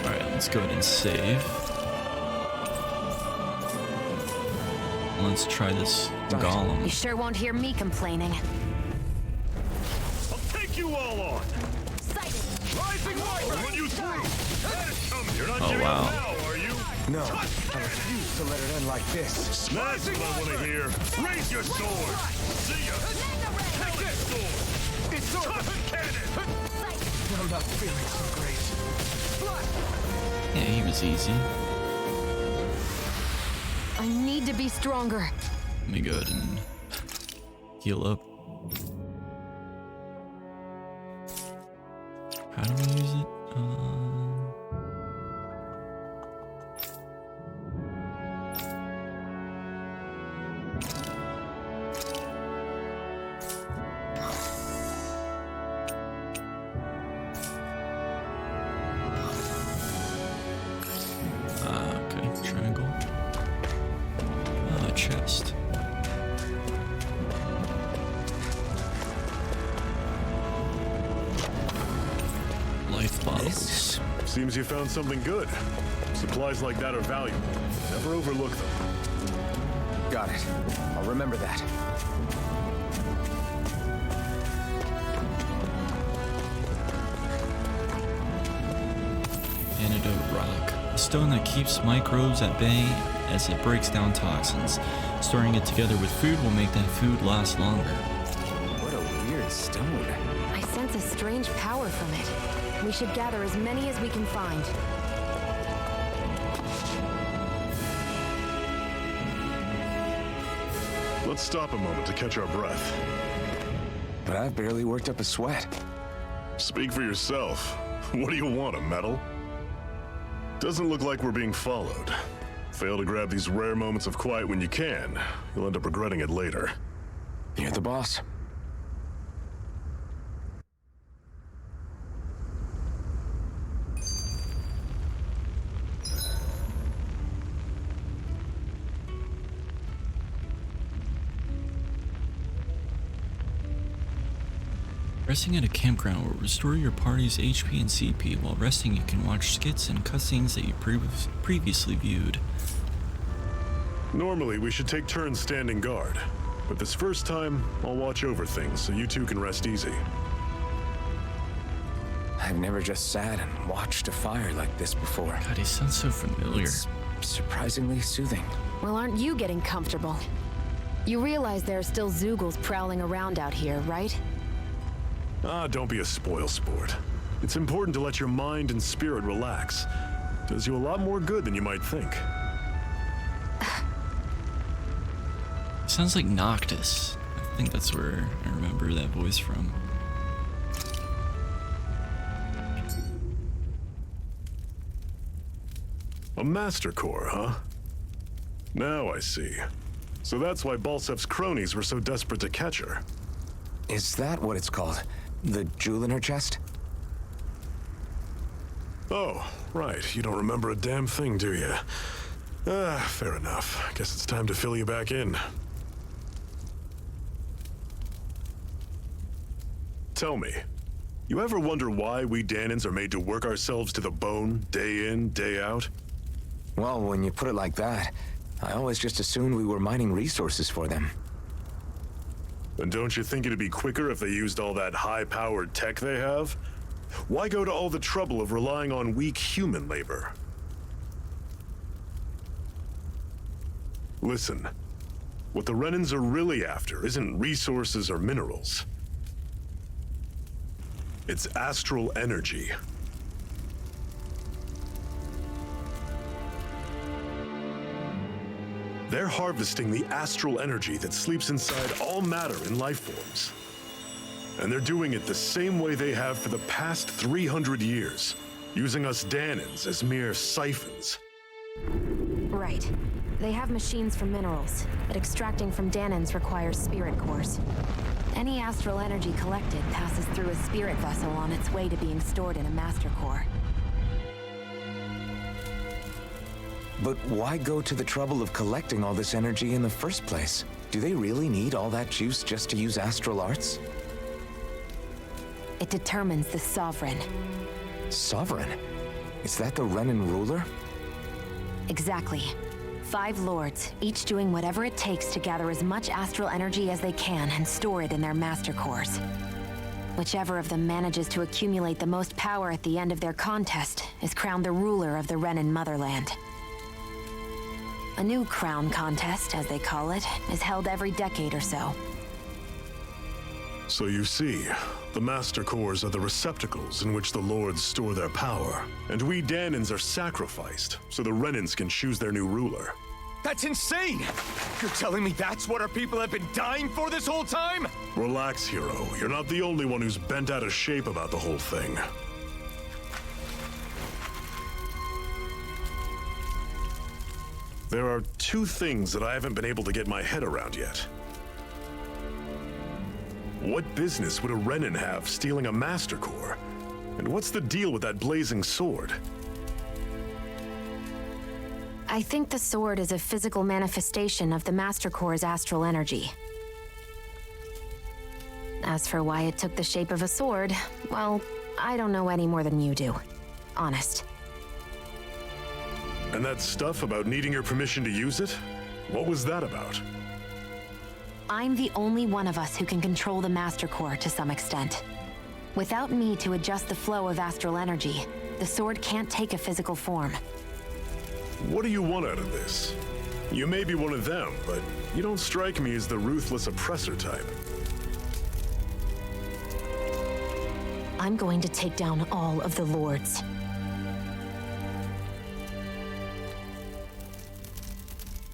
Speaker 1: Alright, let's go ahead and save. Let's try this golem.
Speaker 5: You sure won't hear me complaining.
Speaker 3: I'll take you all on.
Speaker 5: Sighted.
Speaker 3: Rising light. I'll run you through. That is coming. You're not giving
Speaker 1: wow.
Speaker 3: up now, are you?
Speaker 6: No, I refuse to let it end like this.
Speaker 3: That's what I want to hear. Raise your sword. See ya. Take this sword. It's over. Cannon.
Speaker 6: I'm not feeling so great.
Speaker 1: Yeah, he was easy.
Speaker 5: I need to be stronger.
Speaker 1: Let me go ahead and heal up. How do we use it? Okay, triangle.
Speaker 6: this?
Speaker 3: Seems you found something good. Supplies like that are valuable. Never overlook them.
Speaker 6: Got it. I'll remember that.
Speaker 1: Antidote rock. A stone that keeps microbes at bay as it breaks down toxins. Storing it together with food will make that food last longer.
Speaker 6: What a weird stone.
Speaker 5: I sense a strange power from it. We should gather as many as we can find.
Speaker 3: Let's stop a moment to catch our breath.
Speaker 6: But I've barely worked up a sweat.
Speaker 3: Speak for yourself. What do you want, a medal? Doesn't look like we're being followed. Fail to grab these rare moments of quiet when you can. You'll end up regretting it later.
Speaker 6: You're the boss.
Speaker 1: Resting at a campground will restore your party's HP and CP. While resting, you can watch skits and cutscenes that you previously viewed.
Speaker 3: Normally, we should take turns standing guard. But this first time, I'll watch over things so you two can rest easy.
Speaker 6: I've never just sat and watched a fire like this before.
Speaker 1: God, he sounds so familiar.
Speaker 6: It's surprisingly soothing.
Speaker 5: Well, aren't you getting comfortable? You realize there are still Zeugles prowling around out here, right?
Speaker 3: Ah, don't be a spoilsport. It's important to let your mind and spirit relax. Does you a lot more good than you might think.
Speaker 1: Sounds like Noctis. I think that's where I remember that voice from.
Speaker 3: A Master Core, huh? Now I see. So that's why Balsef's cronies were so desperate to catch her.
Speaker 6: Is that what it's called? The jewel in her chest?
Speaker 3: Oh, right. You don't remember a damn thing, do you? Fair enough. Guess it's time to fill you back in. Tell me, you ever wonder why we Dahnans are made to work ourselves to the bone, day in, day out?
Speaker 6: Well, when you put it like that, I always just assumed we were mining resources for them.
Speaker 3: And don't you think it'd be quicker if they used all that high-powered tech they have? Why go to all the trouble of relying on weak human labor? Listen, what the Renans are really after isn't resources or minerals. It's astral energy. They're harvesting the astral energy that sleeps inside all matter in life forms. And they're doing it the same way they have for the past 300 years, using us Dahnans as mere siphons.
Speaker 5: Right. They have machines for minerals, but extracting from Dahnans requires spirit cores. Any astral energy collected passes through a spirit vessel on its way to being stored in a master core.
Speaker 6: But why go to the trouble of collecting all this energy in the first place? Do they really need all that juice just to use astral arts?
Speaker 5: It determines the Sovereign.
Speaker 6: Sovereign? Is that the Renan ruler?
Speaker 5: Exactly. 5 lords, each doing whatever it takes to gather as much astral energy as they can and store it in their master cores. Whichever of them manages to accumulate the most power at the end of their contest is crowned the ruler of the Renan motherland. A new crown contest, as they call it, is held every decade or so.
Speaker 3: So you see, the Master Cores are the receptacles in which the Lords store their power. And we Dahnans are sacrificed, so the Renans can choose their new ruler.
Speaker 11: That's insane! You're telling me that's what our people have been dying for this whole time?
Speaker 3: Relax, hero. You're not the only one who's bent out of shape about the whole thing. There are 2 things that I haven't been able to get my head around yet. What business would a Renan have stealing a Master Core? And what's the deal with that blazing sword?
Speaker 5: I think the sword is a physical manifestation of the Master Core's astral energy. As for why it took the shape of a sword, well, I don't know any more than you do. Honest.
Speaker 3: And that stuff about needing your permission to use it? What was that about?
Speaker 5: I'm the only one of us who can control the Master Core to some extent. Without me to adjust the flow of astral energy, the sword can't take a physical form.
Speaker 3: What do you want out of this? You may be one of them, but you don't strike me as the ruthless oppressor type.
Speaker 5: I'm going to take down all of the Lords.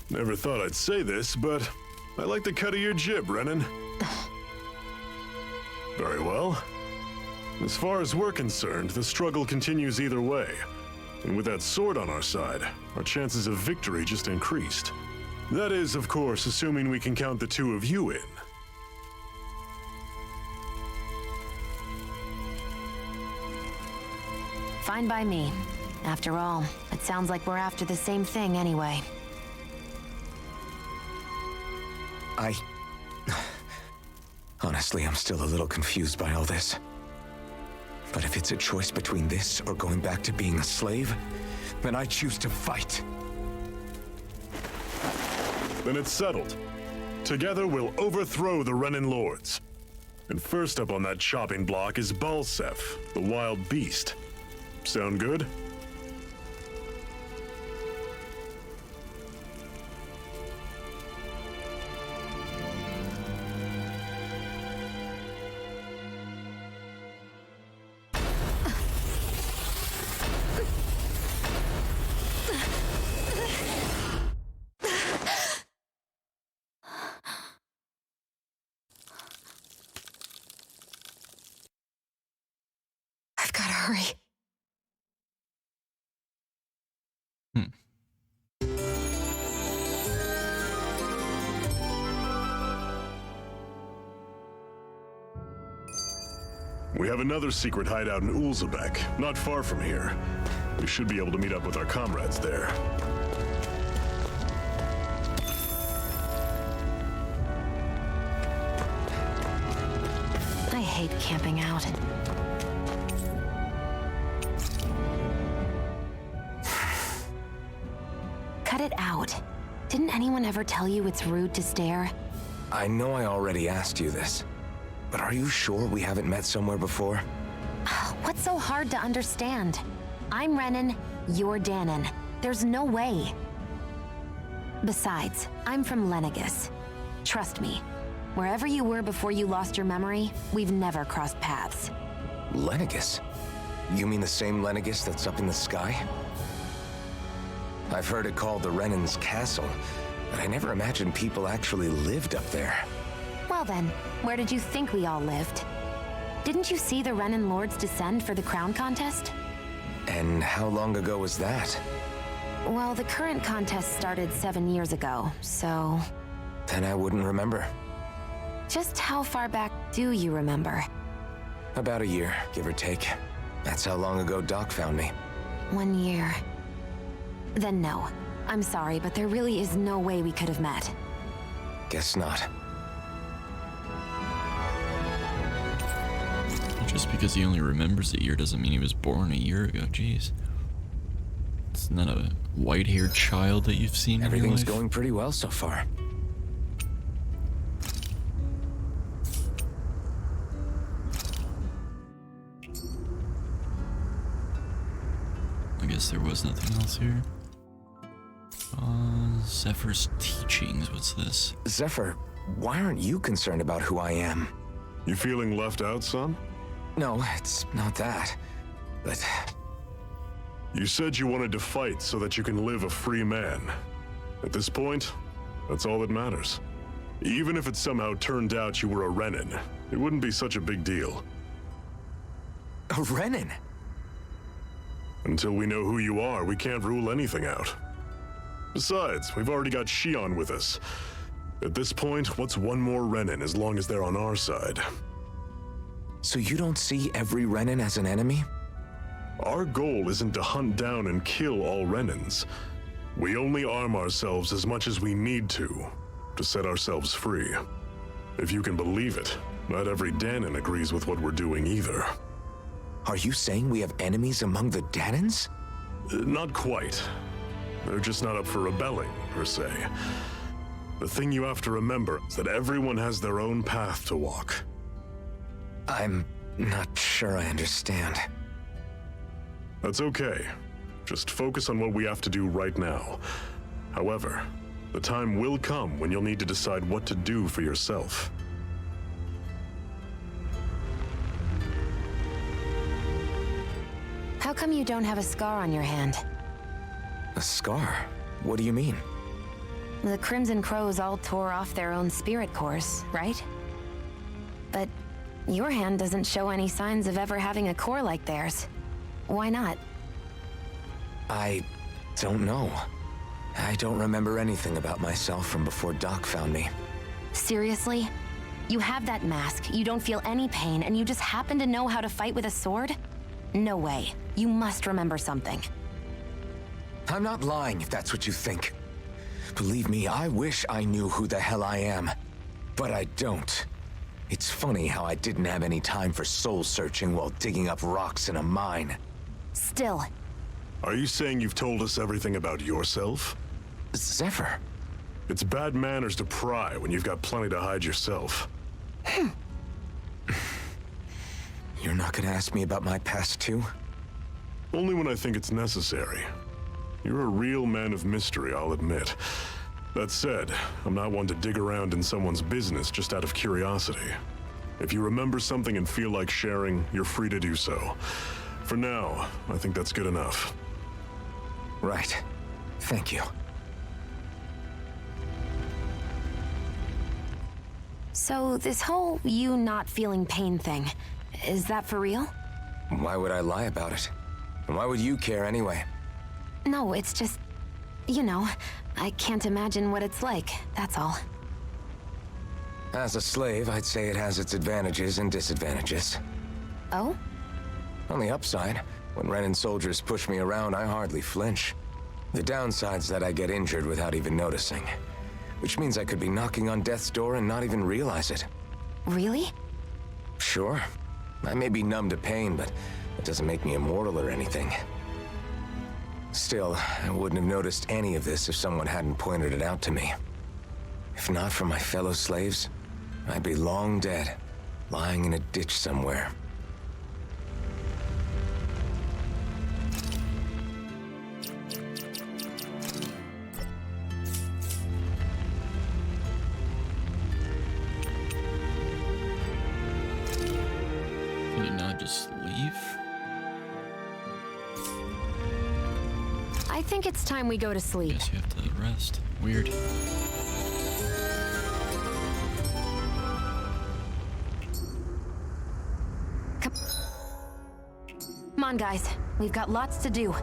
Speaker 3: Never thought I'd say this, but I like the cut of your jib, Renan. Very well. As far as we're concerned, the struggle continues either way. And with that sword on our side, our chances of victory just increased. That is, of course, assuming we can count the two of you in.
Speaker 5: Fine by me. After all, it sounds like we're after the same thing anyway.
Speaker 6: Honestly, I'm still a little confused by all this. But if it's a choice between this or going back to being a slave, then I choose to fight.
Speaker 3: Then it's settled. Together we'll overthrow the Renan Lords. And first up on that chopping block is Balseph, the wild beast. Sound good?
Speaker 5: I've gotta hurry.
Speaker 3: We have another secret hideout in Ulzebek, not far from here. We should be able to meet up with our comrades there.
Speaker 5: I hate camping out. Cut it out. Didn't anyone ever tell you it's rude to stare?
Speaker 6: I know I already asked you this, but are you sure we haven't met somewhere before?
Speaker 5: What's so hard to understand? I'm Renan, you're Danon. There's no way. Besides, I'm from Lenegis. Trust me, wherever you were before you lost your memory, we've never crossed paths.
Speaker 6: Lenegis? You mean the same Lenegis that's up in the sky? I've heard it called the Renan's Castle, but I never imagined people actually lived up there.
Speaker 5: Well then, where did you think we all lived? Didn't you see the Renan Lords descend for the crown contest?
Speaker 6: And how long ago was that?
Speaker 5: Well, the current contest started 7 years ago, so...
Speaker 6: Then I wouldn't remember.
Speaker 5: Just how far back do you remember?
Speaker 6: About a year, give or take. That's how long ago Doc found me.
Speaker 5: 1 year. Then no. I'm sorry, but there really is no way we could have met.
Speaker 6: Guess not.
Speaker 1: Just because he only remembers a year doesn't mean he was born a year ago. Jeez. It's not a white-haired child that you've seen in your
Speaker 6: Everything's
Speaker 1: life.
Speaker 6: going pretty well so far.
Speaker 1: I guess there was nothing else here. Zephyr's teachings. What's this?
Speaker 6: Zephyr, why aren't you concerned about who I am?
Speaker 3: You feeling left out, son?
Speaker 6: No, it's not that. But
Speaker 3: You said you wanted to fight so that you can live a free man. At this point, that's all that matters. Even if it somehow turned out you were a Renan, it wouldn't be such a big deal.
Speaker 6: a Renan?
Speaker 3: Until we know who you are, we can't rule anything out. Besides, we've already got Shion with us. At this point, what's one more Renan as long as they're on our side?
Speaker 6: So you don't see every Renan as an enemy?
Speaker 3: Our goal isn't to hunt down and kill all Renans. We only arm ourselves as much as we need to set ourselves free. If you can believe it, not every Danon agrees with what we're doing either.
Speaker 6: Are you saying we have enemies among the Danans?
Speaker 3: Not quite. They're just not up for rebelling, per se. The thing you have to remember is that everyone has their own path to walk.
Speaker 6: I'm not sure I understand.
Speaker 3: That's okay. Just focus on what we have to do right now. However, the time will come when you'll need to decide what to do for yourself.
Speaker 5: How come you don't have a scar on your hand?
Speaker 6: A scar? What do you mean?
Speaker 5: The Crimson Crows all tore off their own spirit cores, right? But your hand doesn't show any signs of ever having a core like theirs. Why not?
Speaker 6: I don't know. I don't remember anything about myself from before Doc found me.
Speaker 5: Seriously? You have that mask, you don't feel any pain, and you just happen to know how to fight with a sword? No way. You must remember something.
Speaker 6: I'm not lying if that's what you think. Believe me, I wish I knew who the hell I am. But I don't. It's funny how I didn't have any time for soul searching while digging up rocks in a mine.
Speaker 5: Still.
Speaker 3: Are you saying you've told us everything about yourself?
Speaker 6: Zephyr.
Speaker 3: It's bad manners to pry when you've got plenty to hide yourself.
Speaker 6: You're not gonna ask me about my past too?
Speaker 3: Only when I think it's necessary. You're a real man of mystery, I'll admit. That said, I'm not one to dig around in someone's business just out of curiosity. If you remember something and feel like sharing, you're free to do so. For now, I think that's good enough.
Speaker 6: Right. Thank you.
Speaker 5: So this whole you not feeling pain thing, is that for real?
Speaker 6: Why would I lie about it? And why would you care anyway?
Speaker 5: No, it's just, you know, I can't imagine what it's like, that's all.
Speaker 6: As a slave, I'd say it has its advantages and disadvantages.
Speaker 5: Oh?
Speaker 6: On the upside, when Renan soldiers push me around, I hardly flinch. The downside's that I get injured without even noticing. Which means I could be knocking on death's door and not even realize it.
Speaker 5: Really?
Speaker 6: Sure. I may be numb to pain, but it doesn't make me immortal or anything. Still, I wouldn't have noticed any of this if someone hadn't pointed it out to me. If not for my fellow slaves, I'd be long dead, lying in a ditch somewhere.
Speaker 1: Can you not just leave?
Speaker 5: I think it's time we go to sleep.
Speaker 1: Guess you have to rest. Weird.
Speaker 5: Come on, guys. We've got lots to do.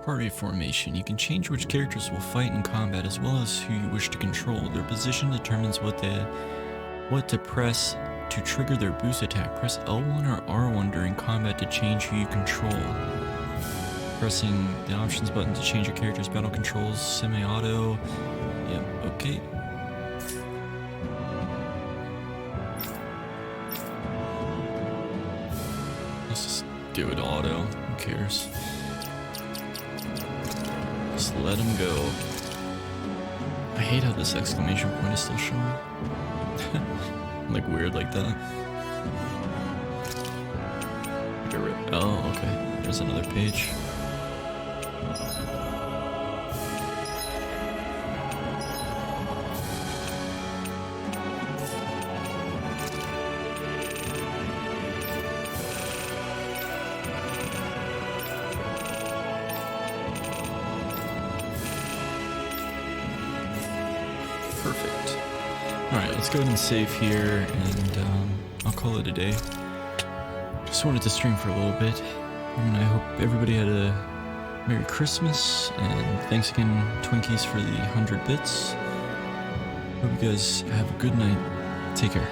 Speaker 1: Party formation. You can change which characters will fight in combat as well as who you wish to control. Their position determines what to press to trigger their boost attack. Press L1 or R1 during combat to change who you control. Pressing the options button to change your character's battle controls, semi-auto. Yep, okay. Let's just do it auto. Who cares? Just let him go. I hate how this exclamation point is still showing. Like weird like that. Oh, okay. There's another page. Perfect. Alright, let's go ahead and save here, and I'll call it a day. Just wanted to stream for a little bit, and I hope everybody had a Merry Christmas, and thanks again, Twinkies, for the 100 bits. Hope you guys have a good night. Take care.